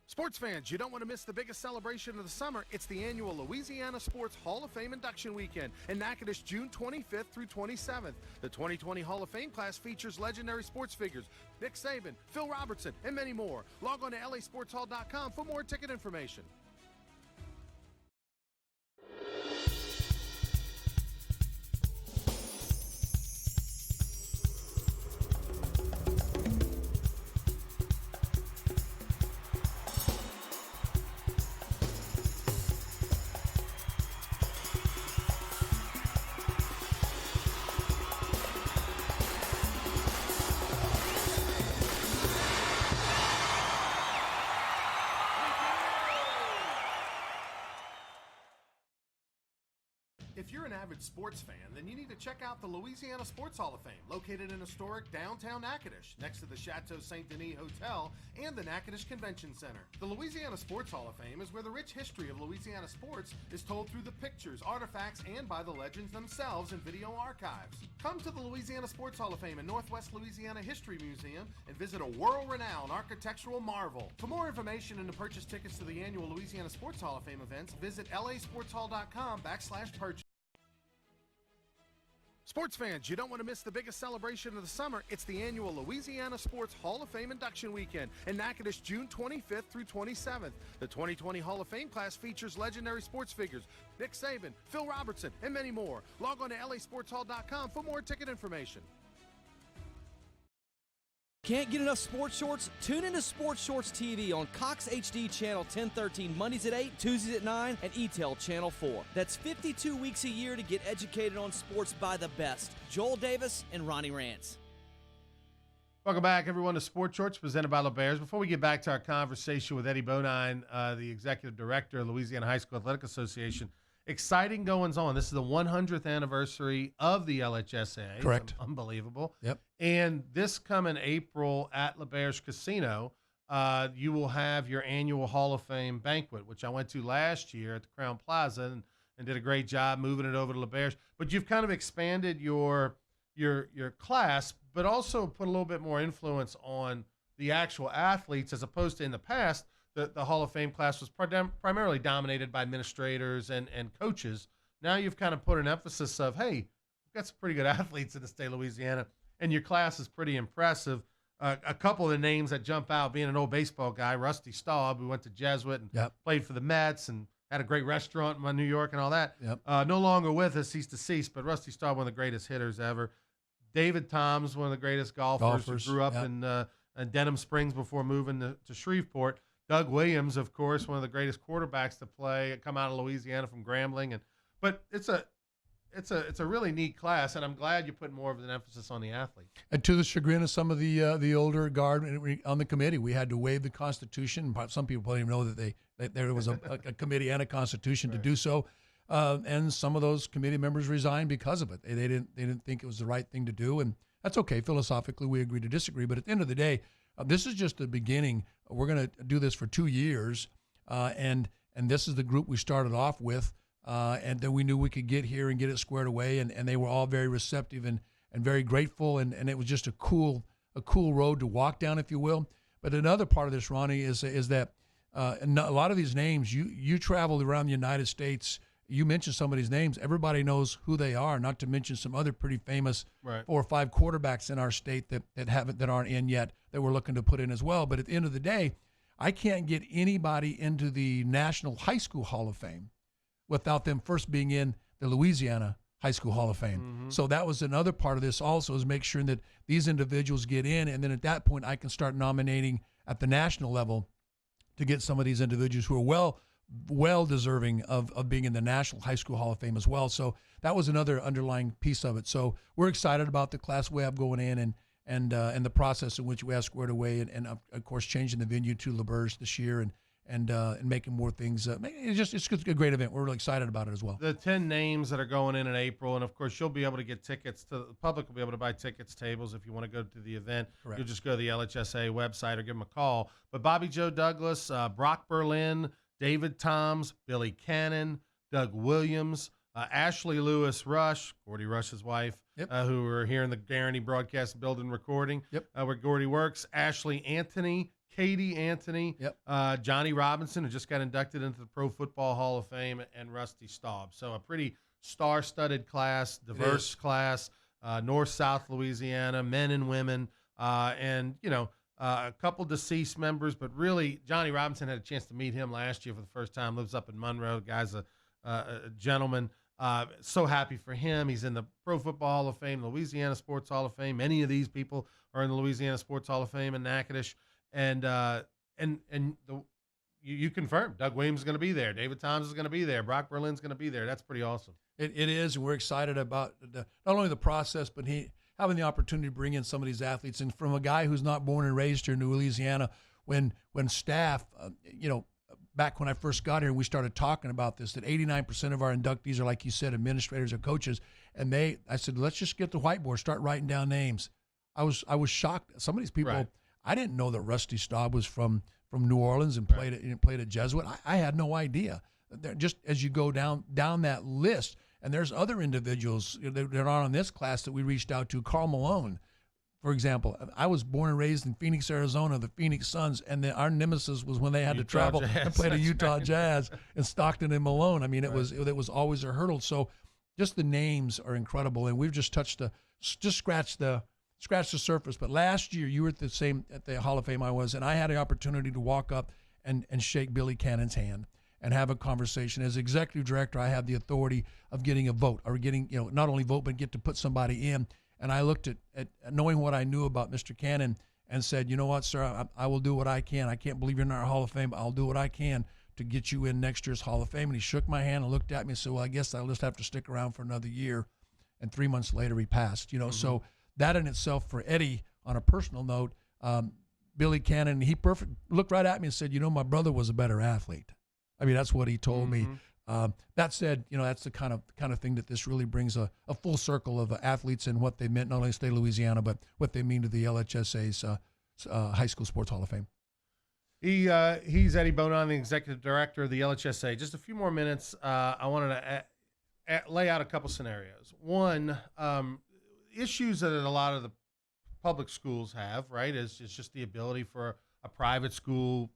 Sports fans, you don't want to miss the biggest celebration of the summer. It's the annual Louisiana Sports Hall of Fame Induction Weekend in Natchitoches, June 25th through 27th. The 2020 Hall of Fame class features legendary sports figures Nick Saban, Phil Robertson, and many more. Log on to lasportshall.com for more ticket information. If you're an avid sports fan, then you need to check out the Louisiana Sports Hall of Fame, located in historic downtown Natchitoches, next to the Chateau St. Denis Hotel and the Natchitoches Convention Center. The Louisiana Sports Hall of Fame is where the rich history of Louisiana sports is told through the pictures, artifacts, and by the legends themselves in video archives. Come to the Louisiana Sports Hall of Fame and Northwest Louisiana History Museum and visit a world-renowned architectural marvel. For more information and to purchase tickets to the annual Louisiana Sports Hall of Fame events, visit lasportshall.com/purchase. Sports fans, you don't want to miss the biggest celebration of the summer. It's the annual Louisiana Sports Hall of Fame Induction Weekend in Natchitoches, June 25th through 27th. The 2020 Hall of Fame class features legendary sports figures Nick Saban, Phil Robertson, and many more. Log on to lasportshall.com for more ticket information. Can't get enough sports shorts? Tune into Sports Shorts TV on Cox HD Channel 1013 Mondays at 8, Tuesdays at 9, and ETEL Channel 4. That's 52 weeks a year to get educated on sports by the best. Joel Davis and Ronnie Rantz. Welcome back, everyone, to Sports Shorts presented by LaBerge. Before we get back to our conversation with Eddie Bonine, the Executive Director of the Louisiana High School Athletic Association, exciting goings on. This is the 100th anniversary of the LHSAA. Correct. Unbelievable. Yep. And this coming April at LaBerge Casino, you will have your annual Hall of Fame banquet, which I went to last year at the Crown Plaza and did a great job moving it over to LaBerge. But you've kind of expanded your class, but also put a little bit more influence on the actual athletes, as opposed to in the past, the Hall of Fame class was primarily dominated by administrators and coaches. Now you've kind of put an emphasis of, hey, we've got some pretty good athletes in the state of Louisiana, and your class is pretty impressive. a couple of the names that jump out, being an old baseball guy, Rusty Staub, who went to Jesuit and played for the Mets and had a great restaurant in New York and all that. No longer with us. He's deceased, but Rusty Staub, one of the greatest hitters ever. David Toms, one of the greatest golfers. Who grew up in Denham Springs before moving to Shreveport. Doug Williams, of course, one of the greatest quarterbacks to play, come out of Louisiana from Grambling. But it's a really neat class, and I'm glad you put more of an emphasis on the athlete. And to the chagrin of some of the older guard on the committee, we had to waive the Constitution. Some people don't even know that there was a committee and a Constitution to do so. And some of those committee members resigned because of it. They didn't think it was the right thing to do, and that's okay. Philosophically, we agree to disagree. But at the end of the day, this is just the beginning. We're going to do this for 2 years, and this is the group we started off with. And then we knew we could get here and get it squared away, and they were all very receptive and very grateful, and it was just a cool road to walk down, if you will. But another part of this, Ronnie, is that a lot of these names, you traveled around the United States, you mentioned some of these names, everybody knows who they are, not to mention some other pretty famous 4 or 5 quarterbacks in our state that aren't in yet, that we're looking to put in as well. But at the end of the day, I can't get anybody into the National High School Hall of Fame without them first being in the Louisiana High School Hall of Fame. Mm-hmm. So that was another part of this also, is make sure that these individuals get in, and then at that point I can start nominating at the national level to get some of these individuals who are well deserving of being in the National High School Hall of Fame as well. So that was another underlying piece of it. So we're excited about the class we have going in, and the process in which we have squared away, and of course changing the venue to LaBerge this year, and making more things. It's a great event. We're really excited about it as well. The 10 names that are going in April, and of course you'll be able to get tickets. The public will be able to buy tickets, tables if you want to go to the event. Correct. You'll just go to the LHSAA website or give them a call. But Bobby Joe Douglas, Brock Berlin, David Toms, Billy Cannon, Doug Williams, Ashley Lewis Rush, Gordy Rush's wife, who are here in the Guaranty Broadcast Building recording, where Gordy works. Ashley Anthony, Katie Anthony, Johnny Robinson, who just got inducted into the Pro Football Hall of Fame, and Rusty Staub. So a pretty star-studded class, diverse class, North-South Louisiana, men and women, and, a couple deceased members, but really Johnny Robinson had a chance to meet him last year for the first time, lives up in Monroe. The guy's a gentleman. So happy for him. He's in the Pro Football Hall of Fame, Louisiana Sports Hall of Fame. Many of these people are in the Louisiana Sports Hall of Fame in Natchitoches. And you confirmed Doug Williams is going to be there. David Toms is going to be there. Brock Berlin's going to be there. That's pretty awesome. It is, and we're excited about not only the process, but having the opportunity to bring in some of these athletes. And from a guy who's not born and raised here in Louisiana, when staff, back when I first got here and we started talking about this, that 89% of our inductees are, like you said, administrators or coaches. And I said, let's just get the whiteboard, start writing down names. I was shocked. Some of these people, I didn't know that Rusty Staub was from New Orleans and played at Jesuit. I had no idea. Just as you go down that list, and there's other individuals that are on this class that we reached out to. Carl Malone, for example. I was born and raised in Phoenix, Arizona, the Phoenix Suns, and our nemesis was when they had to travel and play the Utah Jazz and Stockton and Malone. I mean, it was always a hurdle. So just the names are incredible, and we've just scratched the surface. But last year you were at the Hall of Fame I was, and I had the opportunity to walk up and shake Billy Cannon's hand and have a conversation. As executive director, I have the authority of getting a vote, or getting, not only vote, but get to put somebody in. And I looked at knowing what I knew about Mr. Cannon and said, you know what, sir, I will do what I can. I can't believe you're in our Hall of Fame, but I'll do what I can to get you in next year's Hall of Fame. And he shook my hand and looked at me and said, well, I guess I'll just have to stick around for another year. And 3 months later, he passed. So that in itself, for Eddie, on a personal note, Billy Cannon, he looked right at me and said, my brother was a better athlete. I mean, that's what he told me. That said, that's the kind of thing that this really brings a full circle of athletes and what they meant, not only to state of Louisiana, but what they mean to the LHSAA's High School Sports Hall of Fame. He's Eddie Bonine, the executive director of the LHSAA. Just a few more minutes. I wanted to lay out a couple scenarios. One, issues that a lot of the public schools have, right, is just the ability for a private school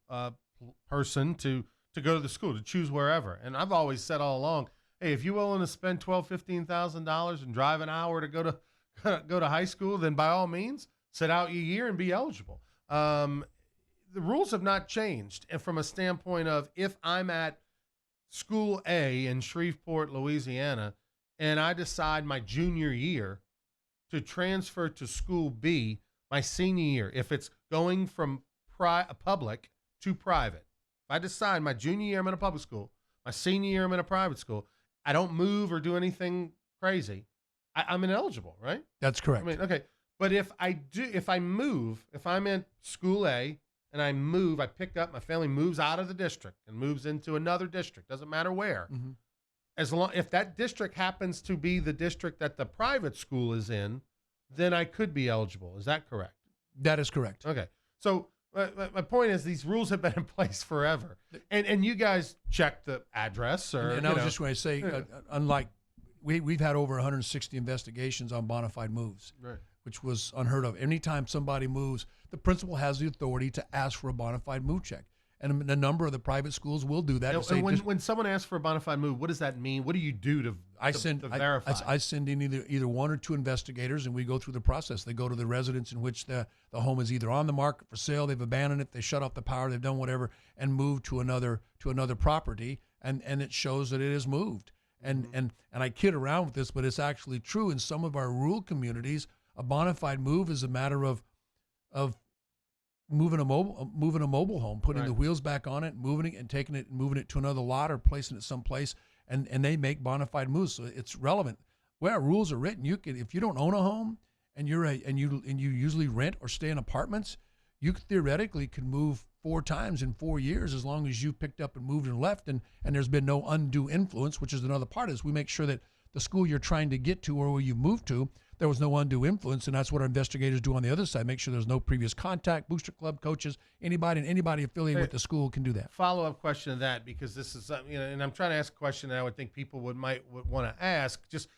person to go to the school, to choose wherever. And I've always said all along, hey, if you're willing to spend $12,000, $15,000 and drive an hour to go to high school, then by all means, sit out your year and be eligible. The rules have not changed. And from a standpoint of if I'm at school A in Shreveport, Louisiana, and I decide my junior year to transfer to school B my senior year, if it's going from public to private, if I decide my junior year I'm in a public school, my senior year I'm in a private school, I don't move or do anything crazy, I'm ineligible, right? That's correct. I mean, okay. But if I move, if I'm in school A and I move, I pick up, my family moves out of the district and moves into another district, doesn't matter where. Mm-hmm. If that district happens to be the district that the private school is in, then I could be eligible. Is that correct? That is correct. Okay. So my point is these rules have been in place forever. And you guys check the address. And I was just going to say, unlike we've had over 160 investigations on bona fide moves, right, which was unheard of. Anytime somebody moves, the principal has the authority to ask for a bona fide move check. And a number of the private schools will do that. And when someone asks for a bona fide move, what does that mean? What do you do to verify? I send in either one or two investigators, and we go through the process. They go to the residence in which the home is either on the market for sale, they've abandoned it, they shut off the power, they've done whatever, and move to another property, and it shows that it is moved. And I kid around with this, but it's actually true. In some of our rural communities, a bona fide move is a matter of moving a mobile home, putting right, the wheels back on it, moving it and taking it and moving it to another lot or placing it someplace, and they make bona fide moves. So it's relevant. Where our rules are written, you can, if you don't own a home and you usually rent or stay in apartments, you theoretically can move 4 times in 4 years as long as you picked up and moved and left, and there's been no undue influence, which is another part of this. We make sure that the school you're trying to get to or where you moved to, there was no undue influence, and that's what our investigators do on the other side. Make sure there's no previous contact, booster club coaches, anybody affiliated with the school can do that. Follow-up question to that, because this is and I'm trying to ask a question that I would think people would want to ask just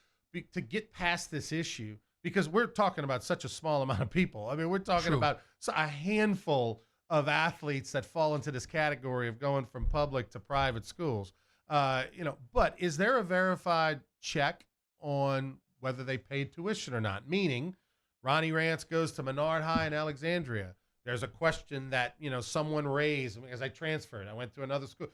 to get past this issue, because we're talking about such a small amount of people. I mean, we're talking about a handful of athletes that fall into this category of going from public to private schools. But is there a verified check on whether they paid tuition or not? Meaning, Ronnie Rantz goes to Menard High in Alexandria. There's a question that, someone raised as I transferred. I went to another school.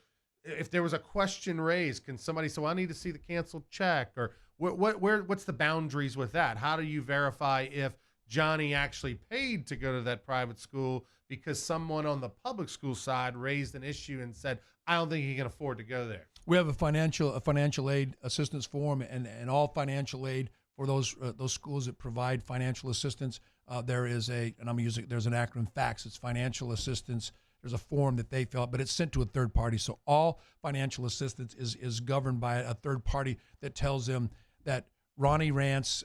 If there was a question raised, can somebody say, well, I need to see the canceled check? Or what's the boundaries with that? How do you verify if Johnny actually paid to go to that private school because someone on the public school side raised an issue and said, I don't think he can afford to go there? We have a financial aid assistance form, and all financial aid for those schools that provide financial assistance. There's an acronym FACTS. It's financial assistance. There's a form that they fill out, but it's sent to a third party. So all financial assistance is governed by a third party that tells them that Ronnie Rantz,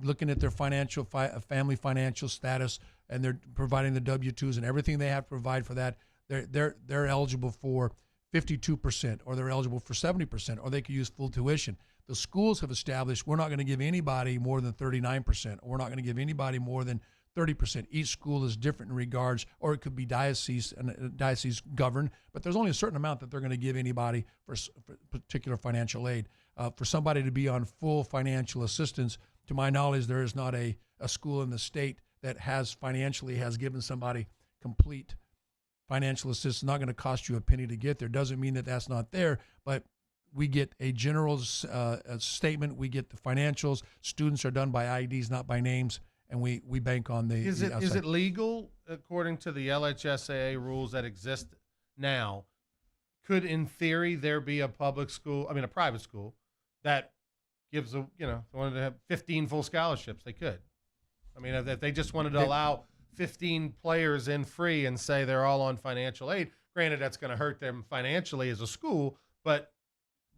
looking at their family financial status, and they're providing the W-2s and everything they have to provide for that, they're eligible for 52%, or they're eligible for 70%, or they could use full tuition. The schools have established we're not going to give anybody more than 39%, or we're not going to give anybody more than 30%. Each school is different in regards, or it could be diocese governed, but there's only a certain amount that they're going to give anybody for particular financial aid. For somebody to be on full financial assistance, to my knowledge, there is not a school in the state that has given somebody complete financial assistance. Not going to cost you a penny to get there. Doesn't mean that that's not there, but we get a general statement. We get the financials. Students are done by IDs, not by names, and we bank on the. Is it legal according to the LHSAA rules that exist now? Could, in theory, there be a private school that gives wanted to have 15 full scholarships? They could. I mean, if they just wanted to allow 15 players in free and say they're all on financial aid, granted that's going to hurt them financially as a school, but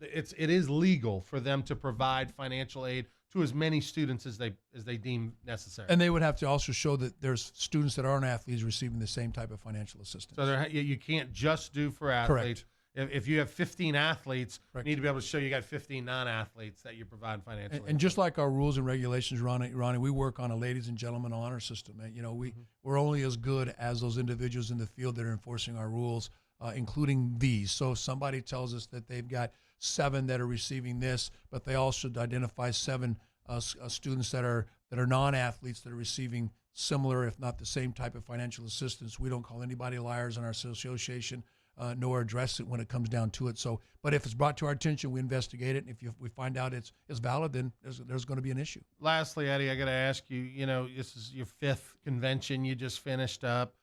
it is legal for them to provide financial aid to as many students as they deem necessary. And they would have to also show that there's students that aren't athletes receiving the same type of financial assistance. So you can't just do for athletes. Correct. If you have 15 athletes, Correct. you need to be able to show you got 15 non-athletes that you provide financial aid. And just like our rules and regulations, Ronnie, we work on a ladies and gentlemen honor system. We're only as good as those individuals in the field that are enforcing our rules, including these. So if somebody tells us that they've got 7 that are receiving this, but they also identify 7 students that are non-athletes that are receiving similar, if not the same type of financial assistance. We don't call anybody liars in our association, nor address it when it comes down to it. So, but if it's brought to our attention, we investigate it. And if we find out it's valid, then there's going to be an issue. Lastly, Eddie, I got to ask you, this is your 5th convention you just finished up.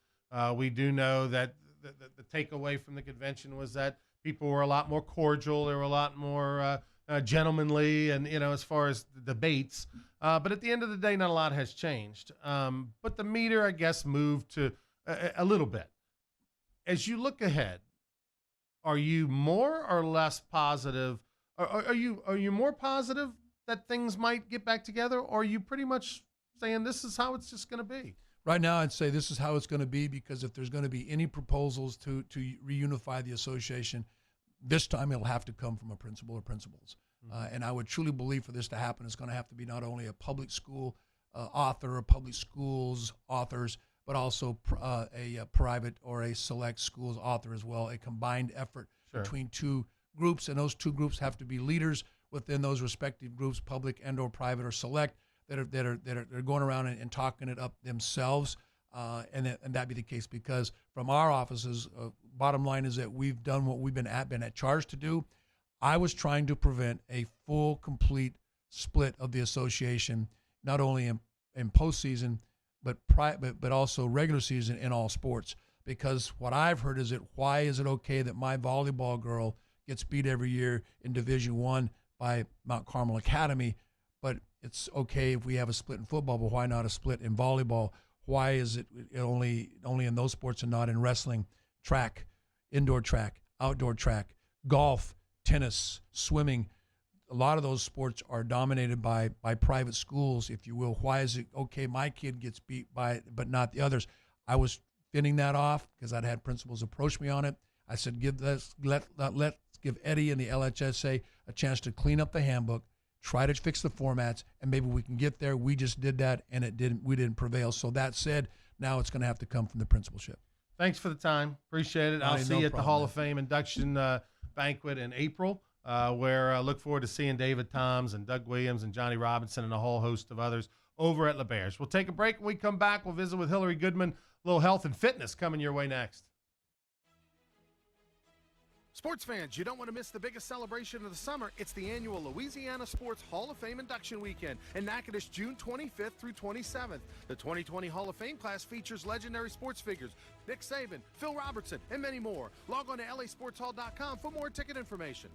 We do know that the takeaway from the convention was that people were a lot more cordial. They were a lot more gentlemanly, and as far as the debates. But at the end of the day, not a lot has changed. But the meter, I guess, moved to a little bit. As you look ahead, are you more or less positive? Are you more positive that things might get back together, or are you pretty much saying this is how it's just going to be? Right now, I'd say this is how it's going to be, because if there's going to be any proposals to reunify the association, this time it'll have to come from a principal or principals. And I would truly believe for this to happen, it's going to have to be not only a public school author or public schools authors, but also a private or a select schools author as well, a combined effort between two groups. And those two groups have to be leaders within those respective groups, public and or private or select, that are going around and talking it up themselves. And that be the case, because from our offices, bottom line is that we've done what we've been at charged to do. I was trying to prevent a full, complete split of the association, not only in postseason, but also regular season in all sports. Because what I've heard is that why is it okay that my volleyball girl gets beat every year in Division I by Mount Carmel Academy, but it's okay if we have a split in football, but why not a split in volleyball? Why is it only in those sports and not in wrestling, track, indoor track, outdoor track, golf, tennis, swimming? A lot of those sports are dominated by private schools, if you will. Why is it okay my kid gets beat by but not the others? I was fending that off because I'd had principals approach me on it. I said, let's give Eddie and the LHSAA a chance to clean up the handbook, try to fix the formats, and maybe we can get there. We just did that, and we didn't prevail. So that said, now it's going to have to come from the principalship. Thanks for the time. Appreciate it. I'll see you at the Hall of Fame induction banquet in April, where I look forward to seeing David Toms and Doug Williams and Johnny Robinson and a whole host of others over at LeBears. We'll take a break. When we come back, we'll visit with Hillary Goodman. A little health and fitness coming your way next. Sports fans, you don't want to miss the biggest celebration of the summer. It's the annual Louisiana Sports Hall of Fame Induction Weekend in Natchitoches, June 25th through 27th. The 2020 Hall of Fame class features legendary sports figures Nick Saban, Phil Robertson, and many more. Log on to lasportshall.com for more ticket information.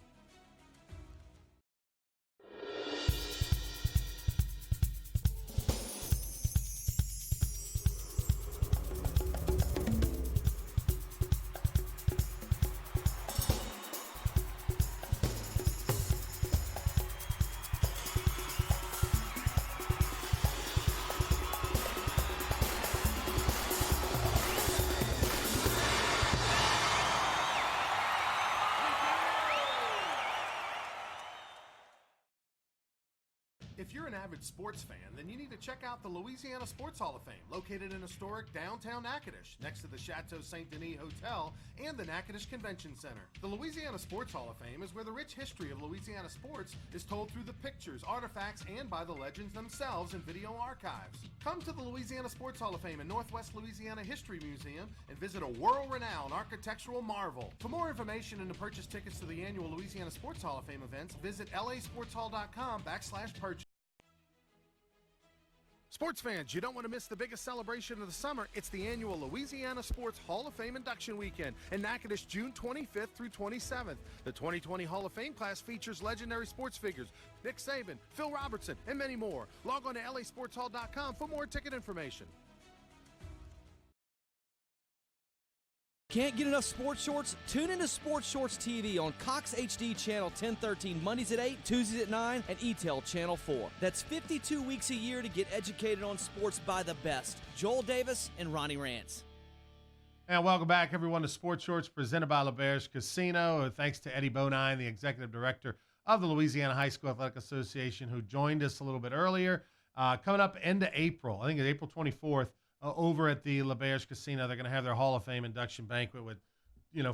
If you're an avid sports fan, then you need to check out the Louisiana Sports Hall of Fame, located in historic downtown Natchitoches, next to the Chateau St. Denis Hotel and the Natchitoches Convention Center. The Louisiana Sports Hall of Fame is where the rich history of Louisiana sports is told through the pictures, artifacts, and by the legends themselves in video archives. Come to the Louisiana Sports Hall of Fame and Northwest Louisiana History Museum and visit a world-renowned architectural marvel. For more information and to purchase tickets to the annual Louisiana Sports Hall of Fame events, visit lasportshall.com/purchase. Sports fans, you don't want to miss the biggest celebration of the summer. It's the annual Louisiana Sports Hall of Fame Induction Weekend in Natchitoches, June 25th through 27th. The 2020 Hall of Fame class features legendary sports figures Nick Saban, Phil Robertson, and many more. Log on to lasportshall.com for more ticket information. Can't get enough sports shorts? Tune into Sports Shorts TV on Cox HD Channel 1013 Mondays at 8, Tuesdays at 9, and ETEL Channel 4. That's 52 weeks a year to get educated on sports by the best. Joel Davis and Ronnie Rantz. And welcome back, everyone, to Sports Shorts presented by LeBears Casino. Thanks to Eddie Bonine, the executive director of the Louisiana High School Athletic Association, who joined us a little bit earlier. Coming up end of April, I think it's April 24th, over at the LeBears Casino, they're going to have their Hall of Fame induction banquet with,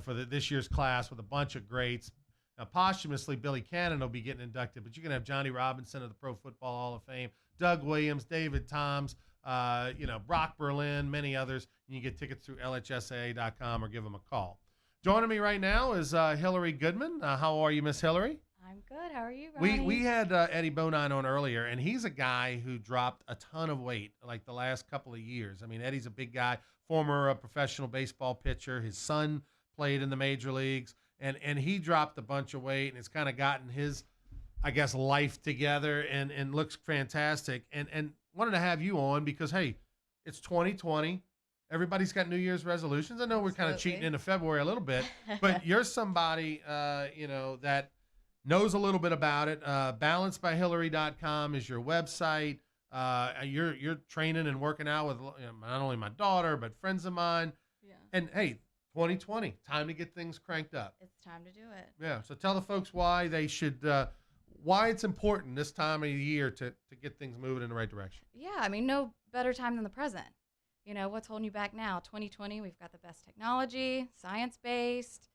for this year's class with a bunch of greats. Now, posthumously, Billy Cannon will be getting inducted, but you're going to have Johnny Robinson of the Pro Football Hall of Fame, Doug Williams, David Toms, Brock Berlin, many others. You can get tickets through LHSAA.com or give them a call. Joining me right now is Hillary Goodman. How are you, Miss Hillary? I'm good. How are you, Ronnie? We had Eddie Bonine on earlier, and he's a guy who dropped a ton of weight like the last couple of years. I mean, Eddie's a big guy, former professional baseball pitcher. His son played in the major leagues, and he dropped a bunch of weight, and it's kind of gotten his, I guess, life together and looks fantastic. And wanted to have you on because, hey, it's 2020. Everybody's got New Year's resolutions. I know we're kind of cheating into February a little bit, but you're somebody, that knows a little bit about it. Balancedbyhillary.com is your website. You're training and working out with not only my daughter, but friends of mine. Yeah. And, hey, 2020, time to get things cranked up. It's time to do it. Yeah, so tell the folks why they should why it's important this time of the year to get things moving in the right direction. Yeah, I mean, no better time than the present. What's holding you back now? 2020, we've got the best technology, science-based.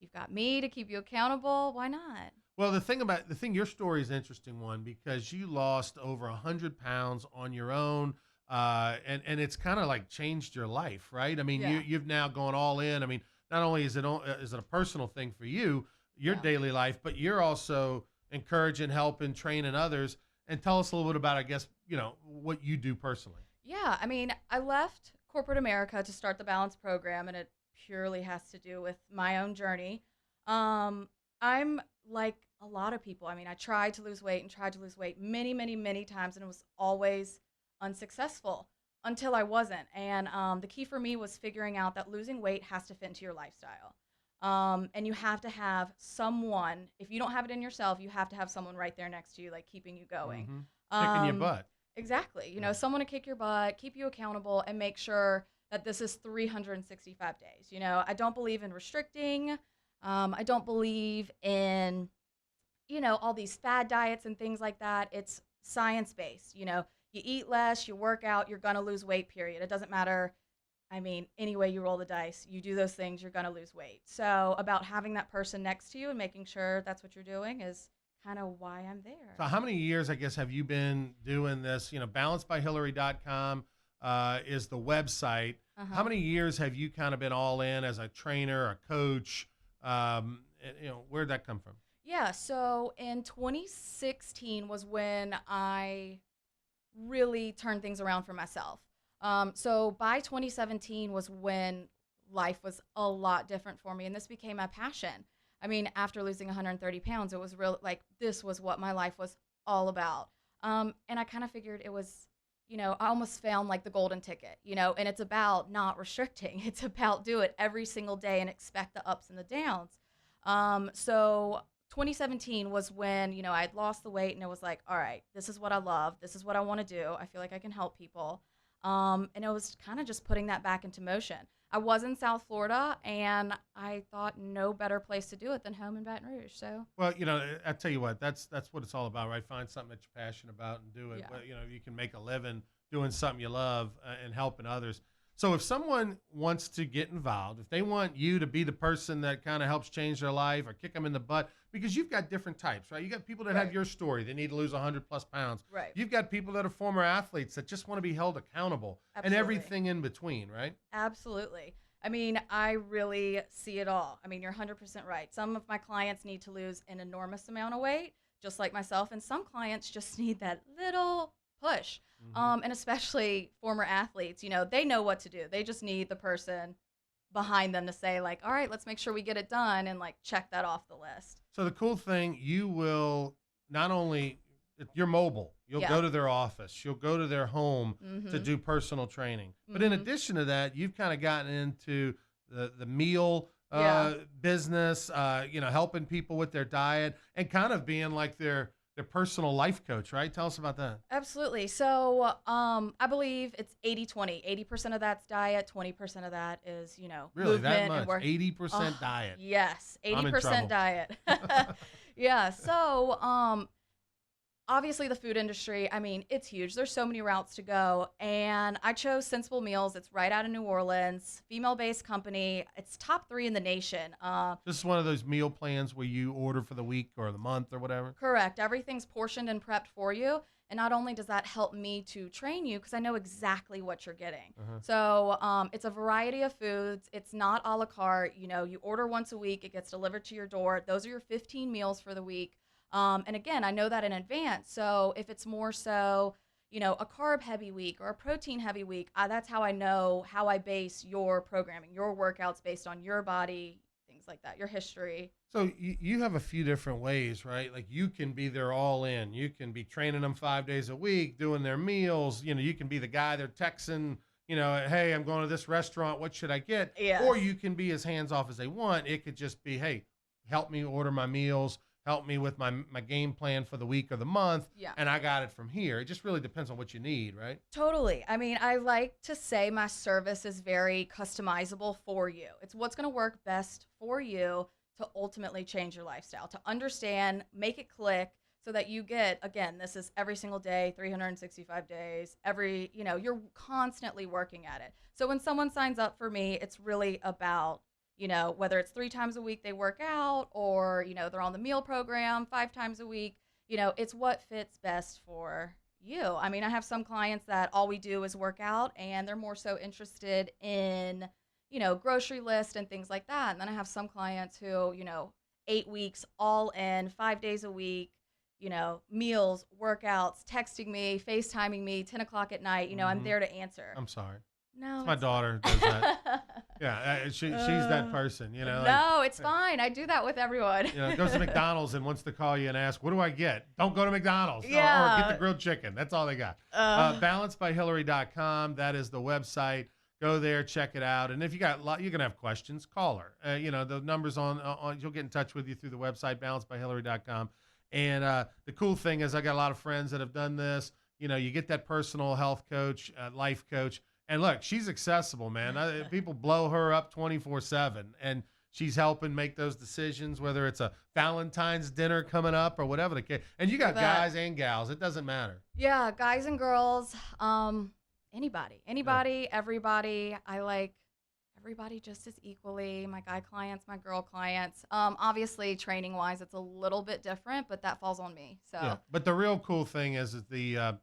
You've got me to keep you accountable. Why not? Well, your story is an interesting one because you lost over 100 pounds on your own, and it's kind of like changed your life, right? I mean, Yeah. you've now gone all in. I mean, not only is it a personal thing for you, your daily life, but you're also encouraging, helping, training others. And tell us a little bit about, I guess, what you do personally. Yeah, I mean, I left corporate America to start the Balance program, and it purely has to do with my own journey. I'm like a lot of people. I mean, I tried to lose weight many, many, many times, and it was always unsuccessful until I wasn't. And the key for me was figuring out that losing weight has to fit into your lifestyle. And you have to have someone, if you don't have it in yourself, you have to have someone right there next to you, like keeping you going. Kicking your butt. Exactly. Someone to kick your butt, keep you accountable, and make sure that this is 365 days. I don't believe in restricting. I don't believe in, all these fad diets and things like that. It's science-based. You eat less, you work out, you're going to lose weight, period. It doesn't matter. I mean, any way you roll the dice, you do those things, you're going to lose weight. So about having that person next to you and making sure that's what you're doing is kind of why I'm there. So how many years, I guess, have you been doing this? Balancedbyhillary.com is the website. How many years have you kind of been all in as a trainer, a coach? Where'd that come from? Yeah, so in 2016 was when I really turned things around for myself. So by 2017 was when life was a lot different for me, and this became my passion. I mean, after losing 130 pounds, it was real, like, this was what my life was all about. And I kind of figured it was, I almost found like the golden ticket, and it's about not restricting. It's about do it every single day and expect the ups and the downs. So 2017 was when, I had lost the weight and it was like, all right, this is what I love. This is what I want to do. I feel like I can help people. And it was kind of just putting that back into motion. I was in South Florida, and I thought no better place to do it than home in Baton Rouge. So, well, I tell you what, that's what it's all about, right? Find something that you're passionate about and do it. Yeah. But you can make a living doing something you love and helping others. So if someone wants to get involved, if they want you to be the person that kind of helps change their life or kick them in the butt, because you've got different types, right? You got people that have your story. They need to lose 100 plus pounds. Right. You've got people that are former athletes that just want to be held accountable. Absolutely. And everything in between, right? Absolutely. I mean, I really see it all. I mean, you're 100% right. Some of my clients need to lose an enormous amount of weight, just like myself, and some clients just need that little push. And especially former athletes, they know what to do. They just need the person behind them to say, like, all right, let's make sure we get it done and, like, check that off the list. So the cool thing, you will not only, you're mobile. You'll go to their office. You'll go to their home to do personal training. But in addition to that, you've kind of gotten into the meal business, helping people with their diet and kind of being like their personal life coach, right? Tell us about that. Absolutely. So I believe it's 80-20. 80% of that's diet, 20% of that is, Really, movement that much? and work. 80% diet. Yes, I'm in 80% trouble. diet. Yeah. So obviously the food industry, I mean, it's huge. There's so many routes to go. And I chose Sensible Meals. It's right out of New Orleans, female-based company. It's top 3 in the nation. This is one of those meal plans where you order for the week or the month or whatever? Correct. Everything's portioned and prepped for you. And not only does that help me to train you, because I know exactly what you're getting. So it's a variety of foods. It's not a la carte. You know, you order once a week. It gets delivered to your door. Those are your 15 meals for the week. And again, I know that in advance. So if it's more so, you know, a carb-heavy week or a protein-heavy week, that's how I know how I base your programming, your workouts based on your body, things like that, your history. So you have a few different ways, right? Like you can be there all in. You can be training them 5 days a week, doing their meals. You know, you can be the guy they're texting, you know, hey, I'm going to this restaurant. What should I get? Yes. Or you can be as hands-off as they want. It could just be, hey, help me order my meals. Help me with my game plan for the week or the month. Yeah. And I got it from here. It just really depends on what you need, right? Totally. I mean, I like to say my service is very customizable for you. It's what's going to work best for you to ultimately change your lifestyle, to understand, make it click so that you get, again, this is every single day, 365 days, you're constantly working at it. So when someone signs up for me, it's really about, you know, whether it's 3 times a week they work out or, you know, they're on the meal program 5 times a week, you know, it's what fits best for you. I mean, I have some clients that all we do is work out and they're more so interested in, you know, grocery list and things like that. And then I have some clients who, you know, 8 weeks all in, 5 days a week, you know, meals, workouts, texting me, FaceTiming me, 10 o'clock at night, you know, I'm there to answer. I'm sorry. No, My daughter does that. Yeah, she's that person, you know. No, it's fine. I do that with everyone. You know, goes to McDonald's and wants to call you and ask, what do I get? Don't go to McDonald's. Yeah. Or get the grilled chicken. That's all they got. Balancedbyhillary.com. That is the website. Go there, check it out. And if you got you're going to have questions, call her. You know, the number's on, she'll get in touch with you through the website, balancedbyhillary.com. And the cool thing is I got a lot of friends that have done this. You know, you get that personal health coach, life coach. And look, she's accessible, man. People blow her up 24/7, and she's helping make those decisions, whether it's a Valentine's dinner coming up or whatever the case. And you got guys and gals. It doesn't matter. Yeah, guys and girls, anybody, everybody. I like everybody just as equally. My guy clients, my girl clients. Obviously, training-wise, it's a little bit different, but that falls on me. So. Yeah. But the real cool thing is the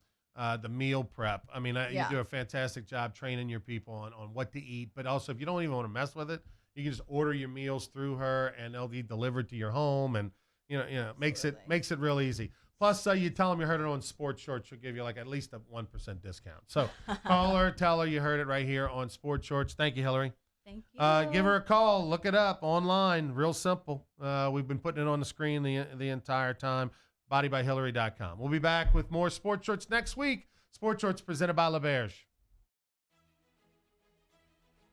meal prep. I mean, you do a fantastic job training your people on what to eat. But also, if you don't even want to mess with it, you can just order your meals through her, and they'll be delivered to your home. And you know, makes it real easy. Plus, you tell them you heard it on Sports Shorts, she'll give you like at least a 1% discount. So call her, tell her you heard it right here on Sports Shorts. Thank you, Hillary. Thank you. Give her a call. Look it up online. Real simple. We've been putting it on the screen the entire time. Bodybyhillary.com. We'll be back with more Sports Shorts next week. Sports Shorts presented by LaBerge.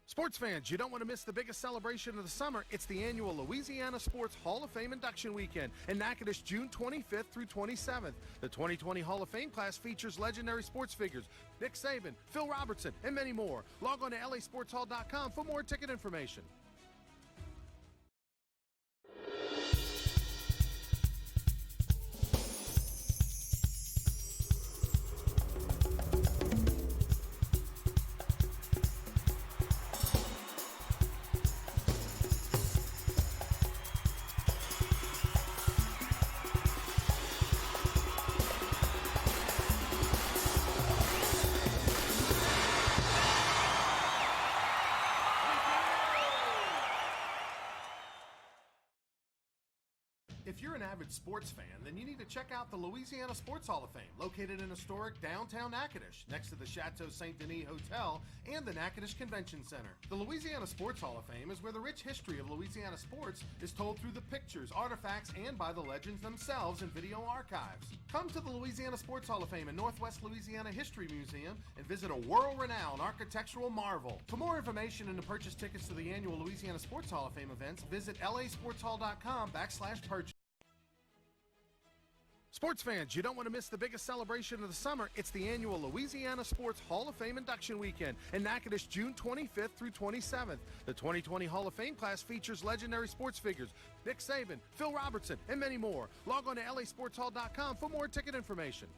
Sports fans, you don't want to miss the biggest celebration of the summer. It's the annual Louisiana Sports Hall of Fame Induction Weekend in Natchitoches, June 25th through 27th. The 2020 Hall of Fame class features legendary sports figures Nick Saban, Phil Robertson, and many more. Log on to lasportshall.com for more ticket information. If you're an avid sports fan, then you need to check out the Louisiana Sports Hall of Fame, located in historic downtown Natchitoches, next to the Chateau St. Denis Hotel and the Natchitoches Convention Center. The Louisiana Sports Hall of Fame is where the rich history of Louisiana sports is told through the pictures, artifacts, and by the legends themselves in video archives. Come to the Louisiana Sports Hall of Fame and Northwest Louisiana History Museum and visit a world-renowned architectural marvel. For more information and to purchase tickets to the annual Louisiana Sports Hall of Fame events, visit lasportshall.com/purchase. Sports fans, you don't want to miss the biggest celebration of the summer. It's the annual Louisiana Sports Hall of Fame induction weekend in Natchitoches, June 25th through 27th. The 2020 Hall of Fame class features legendary sports figures Nick Saban, Phil Robertson, and many more. Log on to lasportshall.com for more ticket information.